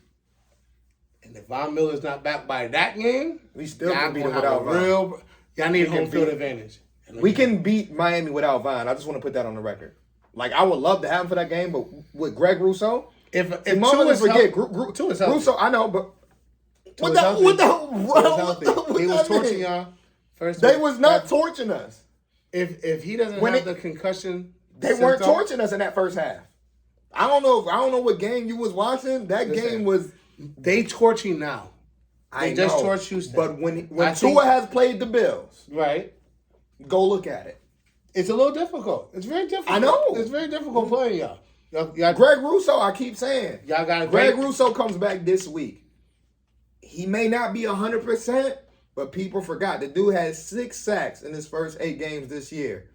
And if Von Miller's not back by that game, We still y'all can beat gonna him have without a Von. real. Y'all need We can home field beat- advantage. We can beat Miami without Von. I just want to put that on the record. Like I would love to have him for that game, but with Greg Russo, If and Tua motherfuckers is forget healthy, Tua is healthy. Russo. I know, but Tua what is the healthy. what the Tua is what healthy. the- what He was that torching mean? y'all. First, They was not torching us. If he doesn't When have it- the concussion, They weren't symptom, torching us in that first half. I don't know what game you was watching. That Listen. game was. They torching now, I just know, torched Houston. But when I Tua think- has played the Bills, right? go look at it. It's a little difficult. It's very difficult. I know. It's very difficult playing y'all. Y'all Greg Russo, I keep saying. got a Greg great. Russo comes back this week. He may not be 100%, but people forgot. The dude had 6 sacks in his first 8 games this year.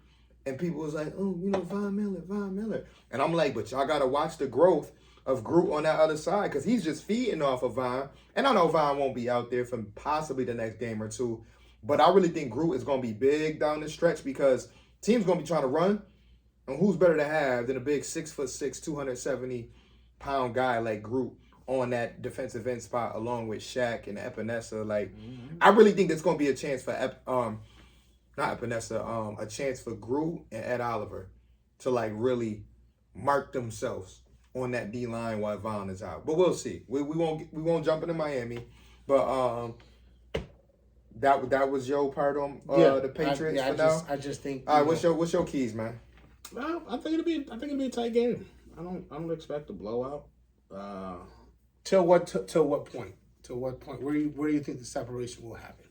And people was like, oh, Von Miller. And I'm like, but y'all got to watch the growth of Groot on that other side because he's just feeding off of Von. And I know Von won't be out there for possibly the next game or two. But I really think Groot is going to be big down the stretch because team's going to be trying to run. And who's better to have than a big 6'6", 270-pound guy like Groot on that defensive end spot along with Shaq and Epinesa? Like, I really think there's going to be a chance for not Epinesa, a chance for Groot and Ed Oliver to like really mark themselves on that D line while Von is out. But we'll see. We won't jump into Miami, but That was your part on the Patriots for now. I just think. All right, what's your keys, man? Well, I think it'll be a tight game. I don't expect a blowout. Till what point? To what point? Where do you think the separation will happen?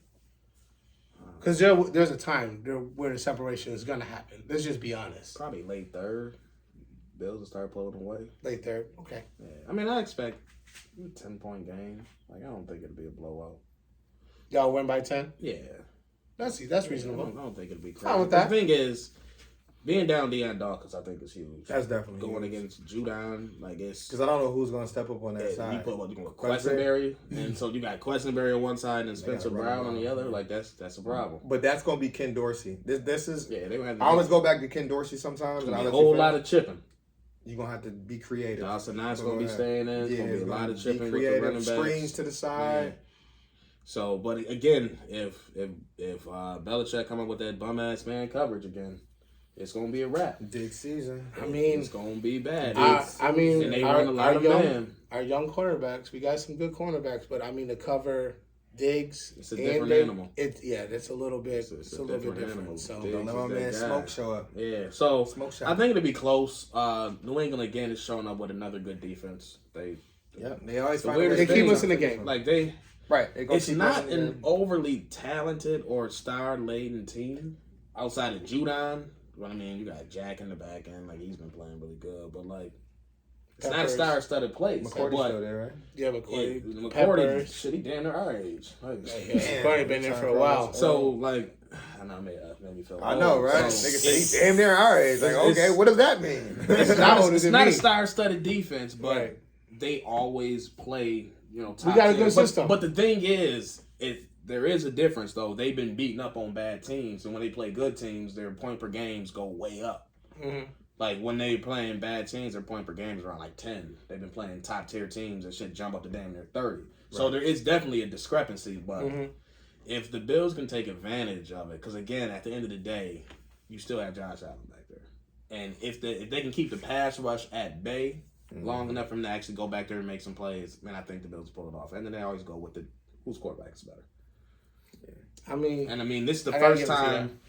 Because there's a time where the separation is going to happen. Let's just be honest. Probably late third. Bills will start pulling away. Late third. Okay. Yeah. I mean, I expect a 10-point game. Like, I don't think it'll be a blowout. Y'all win by 10? Yeah. That's reasonable. I don't think it'll be crazy. Fine with that. The thing is, being down Deion Dawkins, I think, is huge. That's definitely going huge. against Judon, like it's because I don't know who's gonna step up on that you side. put Quessenberry, and so you got Quessenberry on one side and Spencer Brown on the other. Like that's a problem. But that's gonna be Ken Dorsey. This is they have I always go back to Ken Dorsey sometimes, and a whole lot of chipping. You're gonna have to be creative. Dawson Knott's gonna be staying in. It's gonna be a lot of chipping creative, with the running backs. screens to the side. Yeah. So, but again, if Belichick come up with that bum ass man coverage again, it's gonna be a wrap. Big season. I mean, it's gonna be bad. I mean, and they run a lot of man. Our young cornerbacks, we got some good cornerbacks, but I mean to cover Diggs, it's a different animal. It's a little bit. It's a little bit different. Animal. So don't let my man Smoke show up. Yeah, so Smoke shot. I think it'll be close. New England again is showing up with another good defense. They always find a way they keep us in the game. Like they. Right. It's not an overly talented or star-laden team outside of Judon. But I mean, you got Jack in the back end, like he's been playing really good. But like, it's not a star-studded place. McCourty's still there, right? Yeah, McCourty. McCourty, shit, he damn near our age. Like, McCourty been there for a while. So like, I know, made me feel. I know, right? Nigga say he damn near our age. Like, okay, what does that mean? It's not a star-studded defense, but they always play. You know, we got a good system. But the thing is, there is a difference though. They've been beaten up on bad teams, and when they play good teams, their point per games go way up. Mm-hmm. Like when they playing bad teams, their point per game is around like 10. They've been playing top tier teams that should jump up to damn near 30. Right. So there is definitely a discrepancy. But if the Bills can take advantage of it, because again, at the end of the day, you still have Josh Allen back there, and if they can keep the pass rush at bay. Long enough for him to actually go back there and make some plays, man, I think the Bills pull it off. And then they always go with whose quarterback is better. Yeah. I mean, this is the first time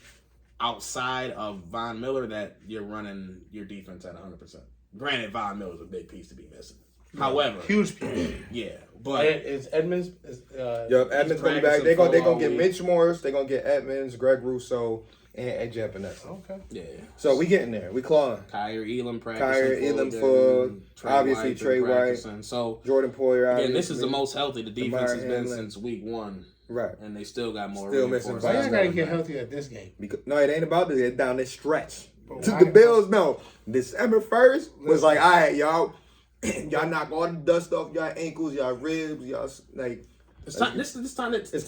outside of Von Miller that you're running your defense at 100%. Granted, Von Miller's a big piece to be missing. However, huge piece. Yeah, but is Edmonds? Edmonds gonna be back. They're gonna get Mitch Morris. They're gonna get Edmonds, Greg Rousseau, and AJ Epinesa. Okay. Yeah. So we getting there. We clawing. Kyrie Elam practicing. Obviously Trey White. So Jordan Poyer. Again, this is the most healthy the defense has been since week 1. Right. And they still got more. Still missing. Why you gotta get healthy at this game? No, it ain't about this. It's down this stretch. The Bills know. December 1st was like, all right, y'all knock all the dust off y'all ankles, y'all ribs, y'all like. It's time.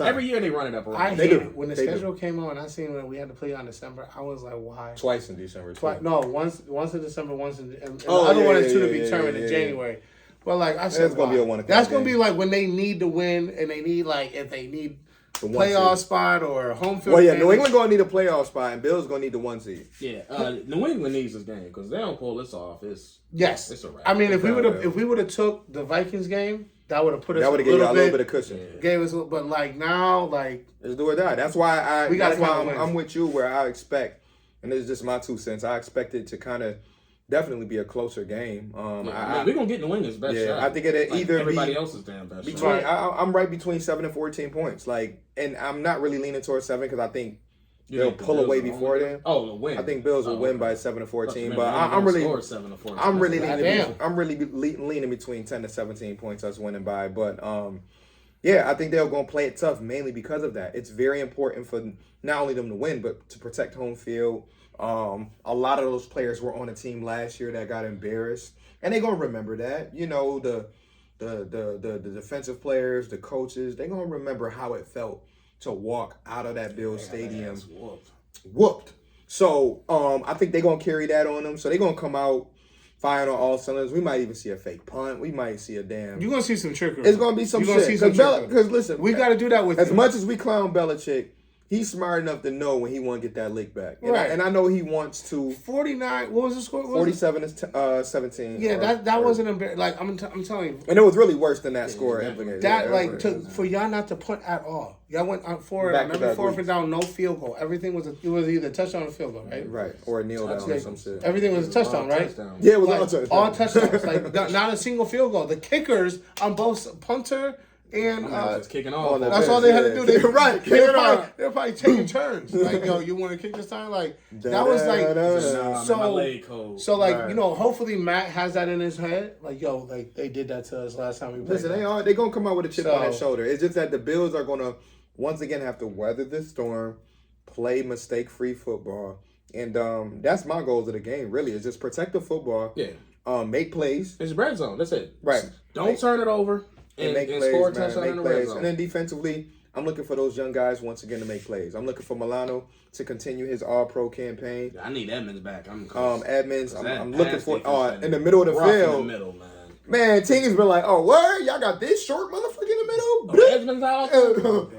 Every year they run it up. I hate it. When the schedule came on, I seen when we had to play on December. I was like, why? Twice in December. No, once in December, once in and the other one is to be determined in January. But like I said, that's gonna be a 1 o'clock. That's gonna be like when they need to win and they need if they need a playoff spot or home field. Well, yeah, New England gonna need a playoff spot and Bills gonna need the 1 seed. Yeah, New England needs this game because they don't pull this off. It's a wrap. I mean, if we would have took the Vikings game. That would have put us. That would have given you a little bit of cushion. Yeah. Gave us, but like now, let's do or die. That's why I'm with you. Where I expect, and this is just my 2 cents. I expect it to kind of definitely be a closer game. We're gonna get New England's best shot. I think it'll either everybody else's damn best shot. I'm right between 7 and 14 points. And I'm not really leaning towards 7 because I think they'll pull away before then. Oh, they'll win. I think Bills will win by 7 to 14. But I'm really leaning between 10 to 17 points us winning by. But I think they're going to play it tough mainly because of that. It's very important for not only them to win, but to protect home field. A lot of those players were on a team last year that got embarrassed, and they're going to remember that. You know, the defensive players, the coaches, they're going to remember how it felt to walk out of that Bills stadium whooped. So I think they're going to carry that on them. So they're going to come out firing on all cylinders. We might even see a fake punt. We might see a damn... You're going to see some trickery. It's going to be some shit. Because listen... We got to do that with as much as we clown Belichick, he's smart enough to know when he want to get that lick back. And, Right. I know he wants to. 49. What was the score? 47 is 17. Yeah, that wasn't embarrassing. Like I'm telling you. And it was really worse than that score. For y'all not to punt at all. Y'all went for it on every fourth and down, no field goal. Everything was it was either touchdown or field goal, right? Right, or a kneel down or some shit. Everything was a touchdown, right? Touchdown. Yeah, it was all touchdowns. Like not a single field goal. The kickers on both punter and just kicking off. that's all they had to do. They were They're probably taking turns. Like, yo, you want to kick this time? Like that was like my leg cold. So like hopefully Matt has that in his head. Like yo, like they did that to us last time we played. Listen, they gonna come out with a chip on their shoulder. It's just that the Bills are gonna once again have to weather this storm, play mistake-free football, and that's my goals of the game. Really, is just protect the football. Yeah. Make plays. It's red zone. That's it. Right. Don't turn it over and score a touchdown in the red zone. And then defensively, I'm looking for those young guys once again to make plays. I'm looking for Milano to continue his All-Pro campaign. I need Edmonds back. Edmonds. I'm looking for in the middle of the field. In the middle, man. Man, teams been like, oh, word? Y'all got this short motherfucker in the middle? Edmonds out.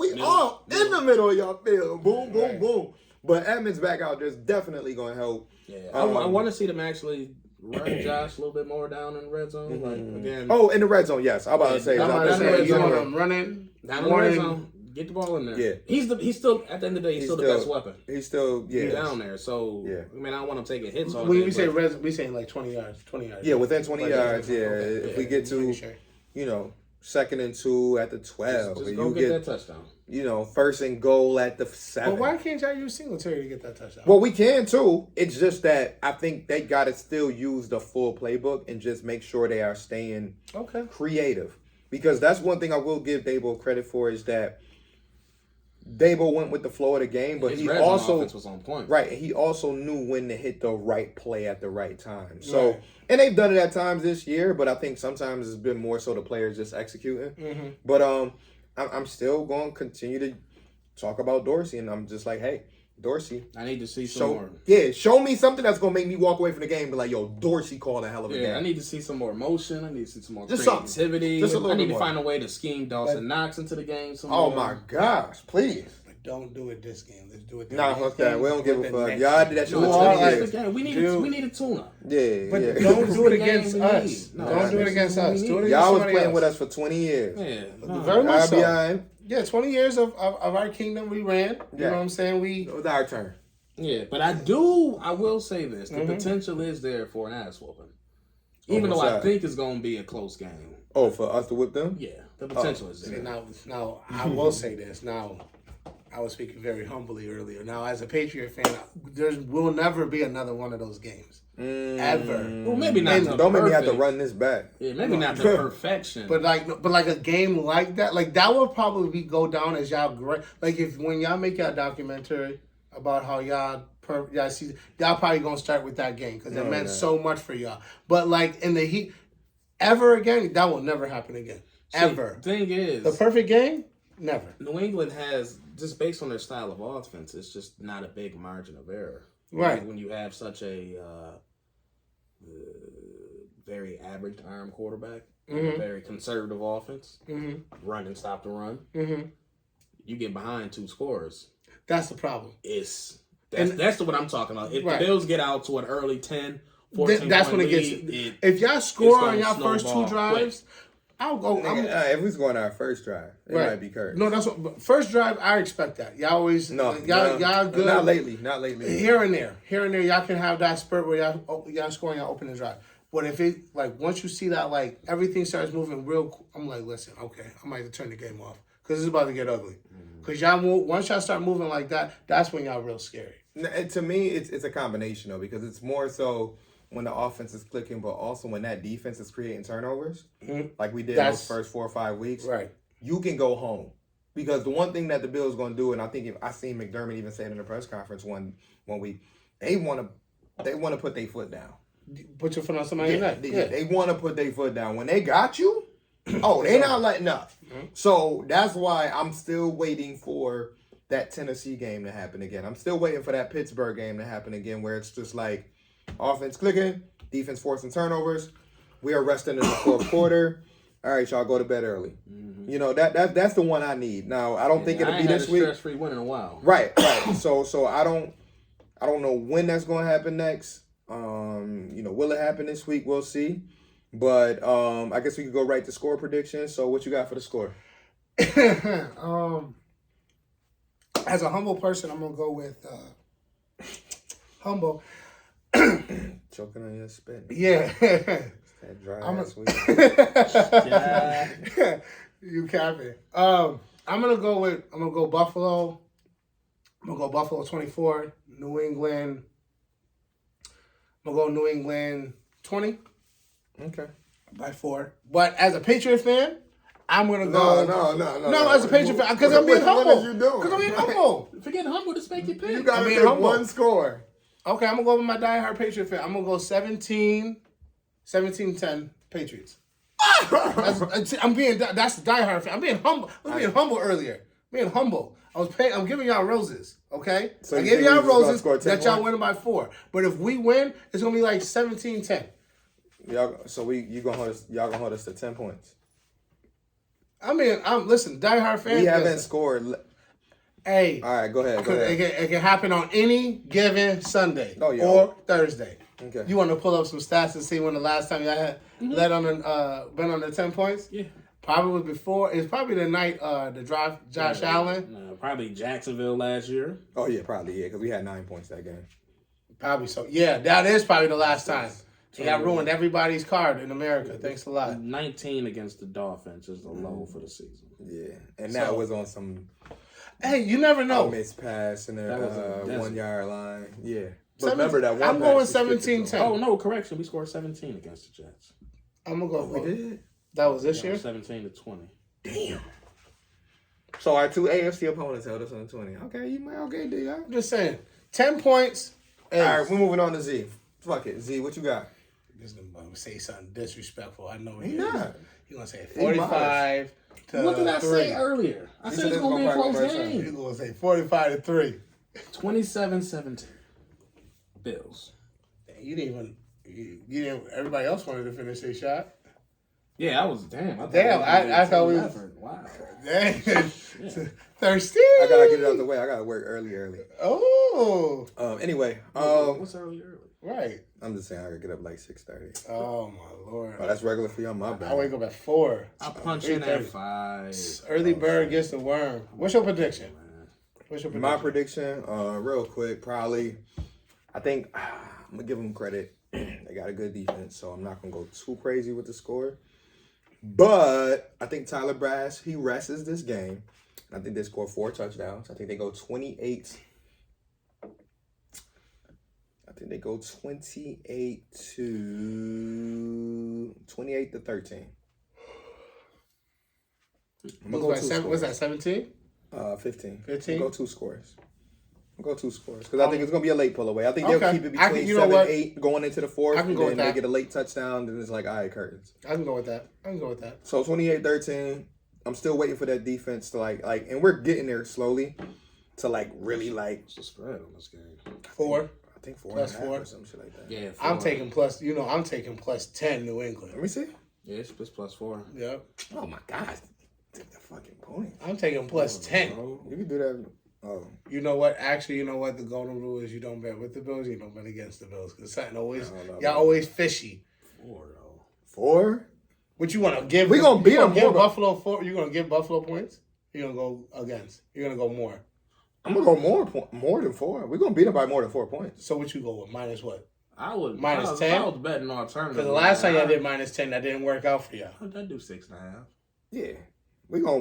We all in the middle of y'all field. Boom, boom, boom. But Edmonds back out there's definitely going to help. Yeah, I want to see them actually run Josh a little bit more down in the red zone. Mm-hmm. Like again. Oh, in the red zone, yes. I'm about to say. You want them running down in the red zone. Get the ball in there. Yeah. He's still at the end of the day. He's still the best weapon. He's down there. So I mean, I don't want him taking hits all when day. we say red zone, we saying like 20 yards. 20 yards. Yeah, within 20 yards. Yeah, if we get to, 2nd and 2 at the 12, just go get that touchdown. 1st and goal at the 7. But why can't y'all use Singletary to get that touchdown? Well, we can too. It's just that I think they got to still use the full playbook and just make sure they are staying creative. Because that's one thing I will give Dabo credit for is that Dabo went with the flow of the game, but his he also offense was on point. Right, he also knew when to hit the right play at the right time. So, and they've done it at times this year, but I think sometimes it's been more so the players just executing. Mm-hmm. But I'm still going to continue to talk about Dorsey, and I'm just like, hey, Dorsey, I need to see some more. Yeah, show me something that's going to make me walk away from the game and be like, yo, Dorsey called a hell of a game. I need to see some more motion. I need to see some more just creativity. Just a little I need more. to find a way to scheme Dawson Knox into the game some Oh, more. my gosh, please. But don't do it this game. Let's do it fuck that. We don't give a fuck. Y'all did that shit with 20 years. We need a tune-up. Yeah, but don't do it against us. Don't do it against us. Do it against y'all was playing with us for 20 years. Yeah. Very much so. Yeah, 20 years of our kingdom we ran. You know what I'm saying? It was our turn. Yeah, but I will say this. The potential is there for an ass whooping. Even though I think it's going to be a close game. Oh, for us to whip them? Yeah, the potential is there. Now, I will say this. Now, I was speaking very humbly earlier. Now, as a Patriot fan, there will never be another one of those games. Ever. Well, maybe not. Don't make me have to run this back. Yeah, maybe not the perfection. But like a game like that, like that will probably go down as y'all great. Like when y'all make y'all documentary about how y'all see, y'all probably gonna start with that game because it meant so much for y'all. But like in the heat, ever again, that will never happen again. Ever. The thing is, the perfect game, never. New England has, just based on their style of offense, it's just not a big margin of error. Right. When you have such a very average arm quarterback, a very conservative offense, run and stop the run, you get behind 2 scores. That's the problem. That's what I'm talking about. If the Bills get out to an early 10, 14 that's when it gets. If y'all score on y'all first 2 drives, I'll go. If we score on our first drive, it might be cursed. No, that's what. First drive, I expect that. Y'all always. Y'all good. Not lately. Here and there, y'all can have that spurt where y'all scoring y'all opening drive. But if it once you see that everything starts moving real, I'm like, listen, okay, I might have to turn the game off because it's about to get ugly. Because once y'all start moving like that, that's when y'all real scary. And to me, it's a combination though, because it's more so when the offense is clicking, but also when that defense is creating turnovers, like we did those first 4 or 5 weeks. Right. You can go home. Because the one thing that the Bills going to do, and I think I seen McDermott even say it in the press conference one week, they want to put their foot down. Put your foot on somebody's neck. They want to put their foot down. When they got you, they not letting up. So that's why I'm still waiting for that Tennessee game to happen again. I'm still waiting for that Pittsburgh game to happen again, where it's just like offense clicking, defense forcing turnovers. We are resting in the fourth quarter. All right, y'all go to bed early. Mm-hmm. You know that's the one I need. Now I don't think it'll be this week. Stress-free win in a while. Right. So I don't know when that's going to happen next. Will it happen this week? We'll see. But I guess we could go right to score predictions. So what you got for the score? As a humble person, I'm gonna go with humble. Choking on your spit. Yeah. That dry ass week. Yeah. You capping. I'm gonna go Buffalo. I'm gonna go Buffalo 24. New England. I'm gonna go New England 20. Okay. By 4. But as a Patriot fan, I'm gonna go. No. As a Patriot fan, because I'm being humble. What are you doing? Because I'm being humble. Forget humble, just make your pick. You gotta pick one score. Okay, I'm gonna go with my diehard Patriot fan. I'm gonna go 17-10 Patriots. That's the diehard fan. I'm being humble. I was being humble earlier. Being humble. I'm giving y'all roses. Okay, so I gave y'all roses that y'all winning by 4. But if we win, it's gonna be like 17-10. Y'all gonna hold us to 10 points. I mean, listen, diehard fan. We haven't scored. Hey, all right, go ahead. It can happen on any given Sunday or Thursday. Okay. You want to pull up some stats and see when the last time you had led on been on the 10 points? Yeah. Probably was before. It's probably the night the drive Josh Allen. No, probably Jacksonville last year. Oh yeah, probably because we had 9 points that game. Probably so. Yeah, that is probably the last time. He got ruined everybody's card in America. Thanks a lot. 19 against the Dolphins is the low for the season. Yeah, and that was on some. Hey, you never know. Missed pass in their 1 yard line. Yeah. But remember that one. I'm going 17-10. Oh no, correction. We scored 17 against the Jets. I'm gonna go. We did. That was this year. 17-20. Damn. So our 2 AFC opponents held us on 20. Okay, D. I'm just saying, 10 points. All right, we're moving on to Z. Fuck it, Z. What you got? This gonna say something disrespectful. I know he not. He gonna say 45 to What did I 3. say earlier? I said it's gonna be a close game. He's gonna say 45 to 3. 27-17. Bills. You didn't. Everybody else wanted to finish their shot. Yeah, I was damn. I thought we. Wow. Dang. Thirsty. I gotta get it out the way. I gotta work early. Oh. Anyway. What's early? Right. I'm just saying I gotta get up like 6:30. Oh my lord. Oh, that's regular for y'all. My bad. I wake up at 4. I punch in at 5. Early bird gets the worm. What's your prediction? My prediction, real quick, probably. I think I'm gonna give them credit. They got a good defense, so I'm not gonna go too crazy with the score. But I think Tyler Brass, he rests this game. I think they score 4 touchdowns. I think they go 28. I think they go 28 to 13. I'm gonna go 2 scores. What's that, 17? 15. 15? We'll go 2 scores. Because I think it's going to be a late pull away. I think they'll keep it between 7-8 going into the 4th. And then they get a late touchdown. Then it's like, all right, curtains. I can go with that. So 28-13. I'm still waiting for that defense to like, and we're getting there slowly to like really like. What's the spread on this game? 4. I think 4 plus and a half 4 or some shit like that. Yeah, 4. I'm taking plus. I'm taking plus 10 New England. Let me see. Yeah, it's plus 4. Yep. Oh my gosh. Take the fucking point. I'm taking plus 10. Bro. You can do that. Oh. You know what? Actually, you know what? The golden rule is you don't bet with the Bills, you don't bet against the Bills. Because something always, y'all always fishy. 4 though. 4? What you want to give? We gonna beat them. Give Buffalo 4. You gonna give Buffalo points? You gonna go against? You're gonna go more. I'm gonna go more than 4. We're gonna beat them by more than 4 points. So what you go with? Minus what? I would minus 10. I was betting alternative. Because the last time y'all did minus 10, that didn't work out for y'all. I'd do 6.5. Yeah. We gonna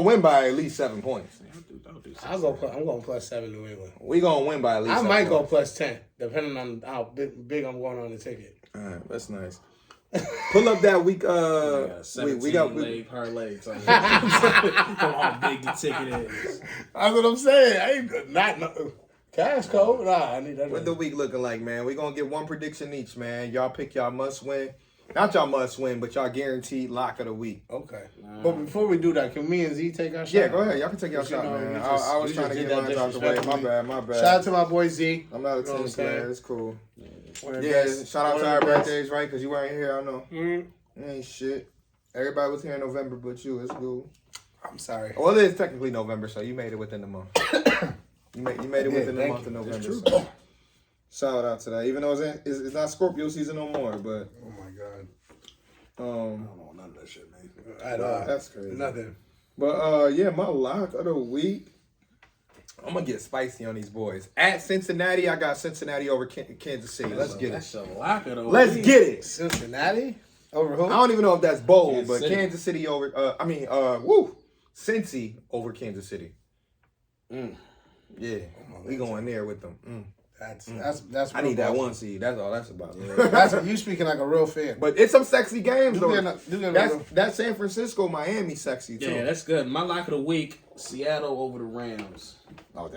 win by at least 7 points. Don't do 6. I'm going plus 7 New England. We gonna win by at least. I 7 might points. go plus 10, depending on how big I'm going on the ticket. All right, that's nice. Pull up that week. We got leg parlay. How big the ticket is. That's what I'm saying. I ain't not cash code. Nah, I need that. What the week looking like, man? We gonna get one prediction each, man. Y'all pick y'all must win. Not y'all must win, but y'all guaranteed lock of the week. Okay. But before we do that, can me and Z take our shot? Yeah, go ahead. Y'all can take your shot, man. I was trying to get mine out the way. My bad. Shout out to my boy Z. I'm not a team player. It's cool. Yeah, shout out to our birthdays, right? Because you weren't here, I know. Mm-hmm. Ain't shit. Everybody was here in November but you. It's cool. I'm sorry. Well, it is technically November, so you made it within the month. you made it within the month of November. So. Shout out to that. Even though it's not Scorpio season no more, but Oh my God. I don't know none of that shit, man. At all. That's crazy. Nothing. But yeah, my lock of the week. I'm gonna get spicy on these boys. At Cincinnati, I got Cincinnati over Kansas City. Let's get it. That's a lock of the Let's week. get it. Cincinnati? Over who? I don't even know if that's bold, Kansas but City. Kansas City over. Cincy over Kansas City. Yeah, we going there with them. That's. I need that one seed. That's all that's about. That's you speaking like a real fan. But it's some sexy games though. That's That's San Francisco, Miami sexy too. Yeah, that's good. My lock of the week: Seattle over the Rams. Oh,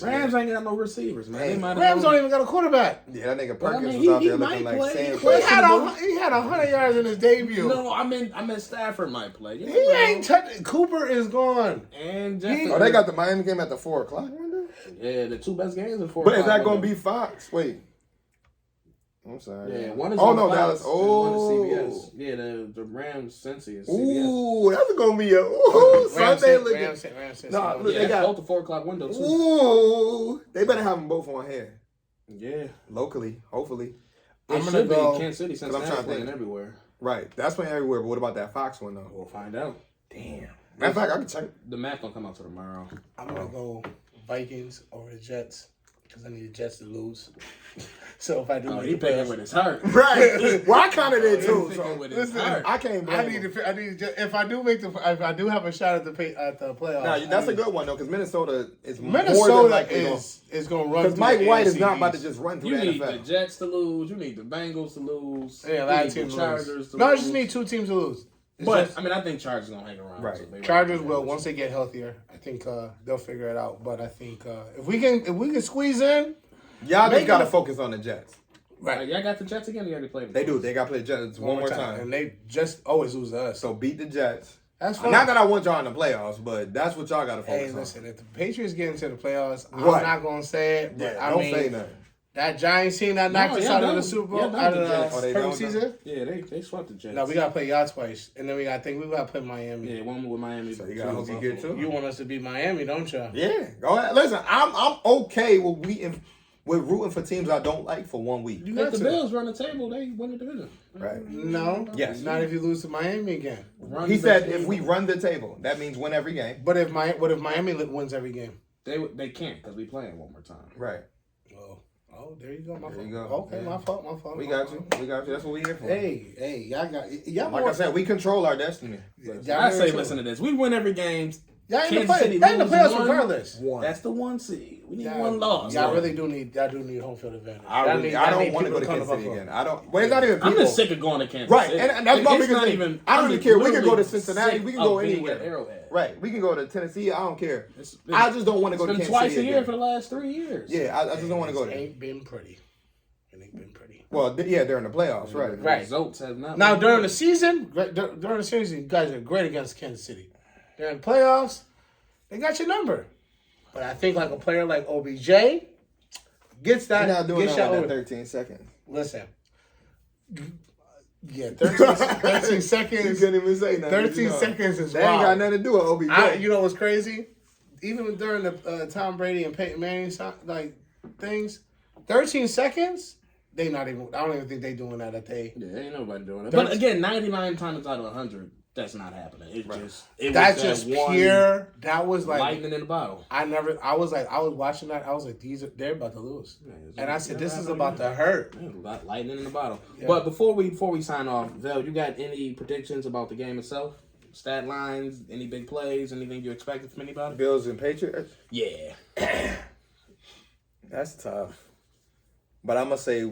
Rams ain't got no receivers, man. Hey, They might have Rams don't even got a quarterback. Yeah, that nigga But, I Perkins mean, was out he there might looking like play. Sam. He had 100 yards in his debut. No, I meant Stafford might play. You He know, ain't touching. Cooper is gone. And Jefferson. Oh, they got the Miami game at the 4:00 window. Yeah, the two best games in 4. But is that gonna be Fox? Wait, I'm sorry. Yeah, one is Oh on no, Fox Dallas. and Oh, one is CBS. Yeah, the Rams Cincy is CBS. Ooh, that's gonna be a Sunday looking. Rams. Nah, look, Yeah, they they got. both the 4:00 window too. Ooh, they better have them both on here Yeah, locally, hopefully. I'm gonna gonna go- be Kansas City, I'm Cincinnati trying to playing think. everywhere. Right, that's playing everywhere. But what about that Fox one though? We'll find out. Damn. Matter of fact, I can check. The map don't come out till tomorrow. I'm gonna go Vikings over the Jets because I need the Jets to lose. So if I do, Oh, make he the picking playoffs- with his heart. Right. Well, I kind of did too. He's So picking with his listen, heart. I can't blame I him. need if I do have a shot at the playoffs. Nah, that's a good one though, because Minnesota is more than Minnesota likely is going to run. because Mike through the White is AFC not about to East. just run through You the need the NFL. Jets to lose. You need the Bengals to lose. Yeah, a You lot need of the teams Chargers lose. to No, I lose. just need 2 teams to lose. It's But just- I mean, I think Chargers gonna hang around. Right. So they Chargers won't will do once they get healthier. I think they'll figure it out. But I think if we can squeeze in, Y'all just Make got to them- focus on the Jets. Right. Y'all got the Jets again. You already played them. They do. They got to play the Jets one more time. and they just always lose to us. So beat the Jets. That's fine. Not that I want y'all in the playoffs, but that's what y'all got to focus Hey, on. listen, if the Patriots get into the playoffs, What? I'm not gonna say it. But Yeah, I don't mean, say nothing. that Giants team that knocked us y'all out of done. the Super Bowl, Y'all done out of with the Jets. Oh, the they perfect done? season. Yeah, they swept the Jets. No, we gotta play y'all twice, and then we gotta play Miami. Yeah, one with Miami. So you got to hope you get two. You want us to beat Miami, don't you? Yeah, go ahead. Listen, I'm okay with rooting for teams I don't like for 1 week. You If got the to. Bills run the table, they win the division. Right. No. Yes. Not if you lose to Miami again. Run He the said table. if we run the table, that means win every game. But if Miami wins every game? They can't because we playing one more time. Right. Oh, there you go. My There fault. you go. Okay, Yeah. my fault. We got you. We got you. That's what we here for. Hey, y'all Like I said, we control our destiny. I say, listen to this. We win every game. Y'all in the Kansas City playoffs. Y'all in the lose playoffs one. regardless. That's the 1 seed. We need Y'all- one loss. Y'all really do need home field advantage. I Y'all need don't want to people go to come Kansas City Buffalo. again. I don't. Well, it's not even people. I'm just sick of going to Kansas Right, City. and that's my It's biggest not thing. even. I don't I'm even care. We can go to literally Cincinnati. sick We can go of being anywhere. at Arrowhead. Right. We can go to Tennessee. I don't care. It's been- I just don't want to go to It's been Kansas twice City a year again. for the last 3 years. Yeah, I just don't want to go It there. ain't been pretty. It ain't been pretty. Well, yeah, they're in the playoffs, right? The Right. Results have not. Now been during good. the season, you guys are great against Kansas City. During the playoffs, they got your number. But I think like a player like OBJ gets that. You're not doing gets that y'all with over. that 13 seconds. Listen. Yeah, 13 seconds. You couldn't even say nothing. 13 seconds is They ain't got wild. nothing to do with OBJ. You know what's crazy? Even during the Tom Brady and Peyton Manning things, 13 seconds. They not even. I don't even think they doing that. Yeah, ain't nobody doing it. But again, 99 times out of 100, that's not happening. It's just. That's was just that one pure. That was like lightning in the bottle. I was watching that. I was like, they're about to lose. And I said, this is about to hurt. Yeah, lightning in the bottle. Yeah. But before we sign off, Vel, you got any predictions about the game itself? Stat lines, any big plays, anything you expected from anybody? Bills and Patriots. Yeah. That's tough. But I'm gonna say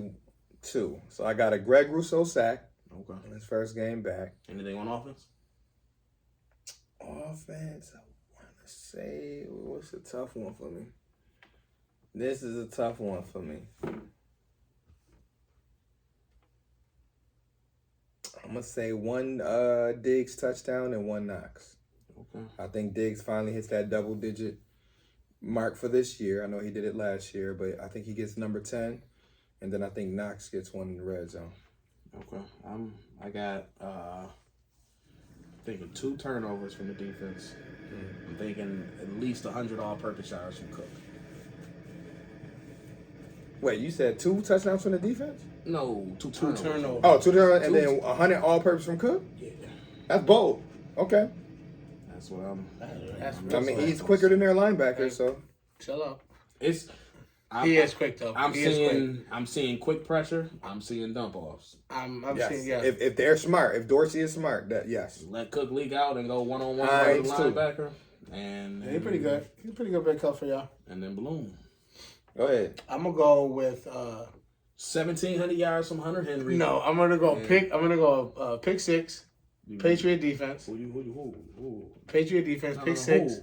2. So I got a Greg Rousseau sack Okay. in his first game back. Anything on offense? Offense, I want to say, what's a tough one for me? This is a tough one for me. I'm going to say 1 Diggs touchdown and 1 Knox. Okay. I think Diggs finally hits that double-digit mark for this year. I know he did it last year, but I think he gets number 10. And then I think Knox gets one in the red zone. Okay. I got thinking 2 turnovers from the defense. I'm thinking at least 100 all-purpose yards from Cook. Wait, you said 2 touchdowns from the defense? No, 2 turnovers. Oh, 2 turnovers and then 100 all-purpose from Cook? Yeah. That's bold. Okay. That's what I'm. I mean, he's quicker than their linebacker, so. Chill out. He is quick though. I'm seeing quick pressure. I'm seeing dump offs. I'm Yes. seeing yeah. If they're smart, if Dorsey is smart, that yes. Let Cook leak out and go one-on-one with the linebacker. And he's pretty good. He's a pretty good big cut for y'all. And then Bloom. Go ahead. I'm gonna go with 1,700 yards from Hunter Henry. No, I'm gonna go pick 6. Patriot defense. Who? Patriot defense. Pick 6.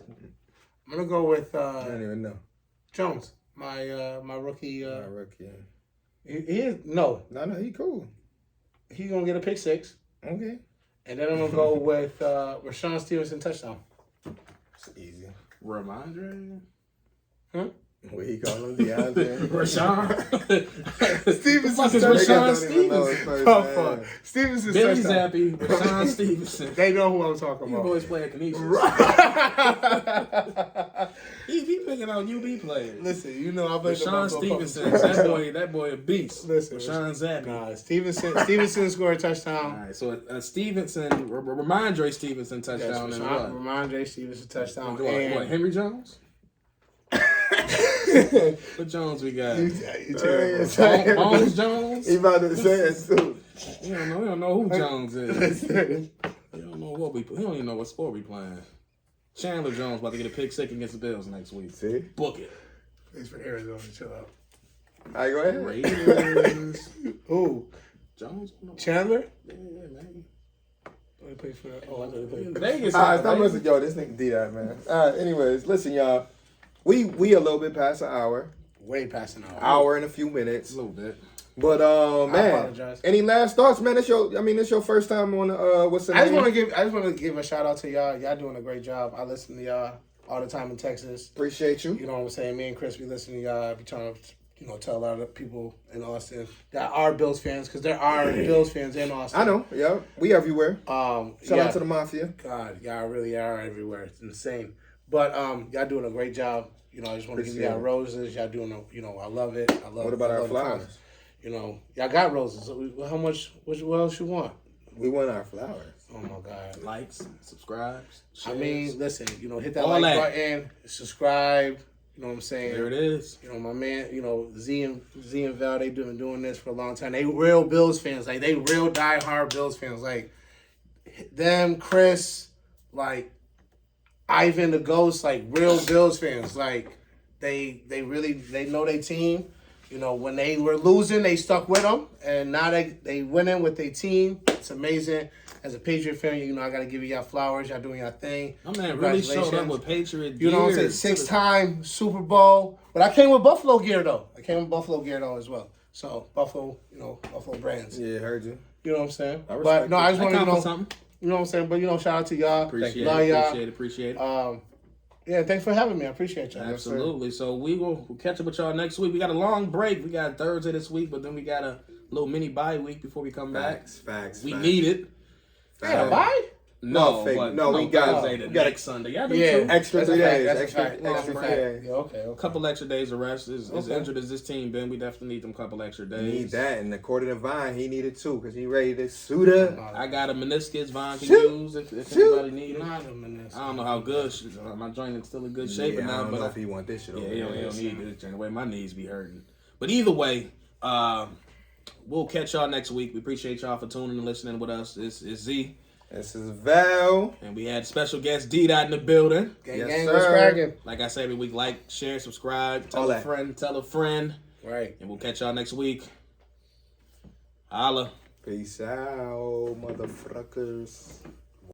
I'm gonna go with I don't even know. Jones. My rookie. My rookie. He is no. He cool. He's gonna get a pick 6. Okay. And then I'm gonna go with Rashawn Stevenson touchdown. It's easy. Ramondre? What he call him? DeAndre? Rashawn? Stevenson Rashawn Stevenson. Stevenson's Billy touchdown. Zappi, Rashawn Stevenson. They know who I'm talking You about. boys playing Canisius. He picking out UB players. Listen, you know I played Rashawn Stevenson. That boy a beast. Listen, Rashawn Zappi. Nah, Stevenson scored a touchdown. All right, so Stevenson, Ramondre Stevenson touchdown and what? Ramondre Stevenson touchdown. What, Henry Jones? What Jones we got? Holmes Jones? He about to say it too. We don't know who Jones is. He don't even know what sport we playing. Chandler Jones about to get a pick 6 against the Bills next week. See? Book it. He's for Arizona. Chill out. All right, go ahead. Raiders. Who? Jones? Chandler? Yeah, man. He plays for. Oh, I thought he played for Vegas. All right, stop listening. Yo, this nigga Dedot, man. All right, anyways, listen, y'all. We a little bit past an hour. Way past an hour. Hour and a few minutes. A little bit. But man, apologize. Any last thoughts, man? It's your first time on what's the name? I just want to give a shout out to y'all. Y'all doing a great job. I listen to y'all all the time in Texas. Appreciate you. You know what I'm saying? Me and Chris be listening to y'all. I be trying to tell a lot of people in Austin that are Bills fans, because there are Bills fans in Austin. I know. Yeah, we everywhere. Shout out to the Mafia. God, y'all really are everywhere. It's insane. But y'all doing a great job. I just want to give y'all roses. Y'all doing I love it. I love. What about our flowers? Comments. Y'all got roses. So how much? What else you want? We want our flowers. Oh my God! Likes, subscribes. Shares. I mean, listen. Hit that All like that. button. Subscribe. You know what I'm saying? There it is. My man. Z and Val. They been doing this for a long time. They real Bills fans. Like they real diehard Bills fans. Like them, Chris, like Ivan the Ghost. Like real Bills fans. Like they know their team. When they were losing, they stuck with them, and now they winning with their team. It's amazing. As a Patriot fan, I got to give y'all flowers. Y'all doing your thing. My man really showed up with Patriot gear. You know what I'm saying? 6-time Super Bowl. But I came with Buffalo gear, though. As well. So, Buffalo, Buffalo brands. Yeah, heard you. You know what I'm saying? I But, no, I just want to, something. You know what I'm saying? But, shout out to y'all. Appreciate it. Yeah, thanks for having me. I appreciate y'all. Absolutely. So we'll catch up with y'all next week. We got a long break. We got Thursday this week, but then we got a little mini bye week before we come back. Facts. We need it. Yeah, bye? No, we got Thursday to next Sunday. Yeah, extra 3 days. Extra 3 days. Yeah, okay. A couple extra days of rest. As injured as this team been, we definitely need them couple extra days. Need that, and according to Vine, he needed 2 because he ready to suit up. I got a meniscus Vine can use if anybody need it. Not a meniscus. I don't know how good. My joint is still in good shape, I now, don't but know if he want this shit over he there. don't need this. The way my knees be hurting. But either way, we'll catch y'all next week. We appreciate y'all for tuning and listening with us. This is Z. This is Val. And we had special guest Dedot in the building. Gang was cracking. Like I said every week, like, share, subscribe, tell a friend. Right. And we'll catch y'all next week. Holla. Peace out, motherfuckers.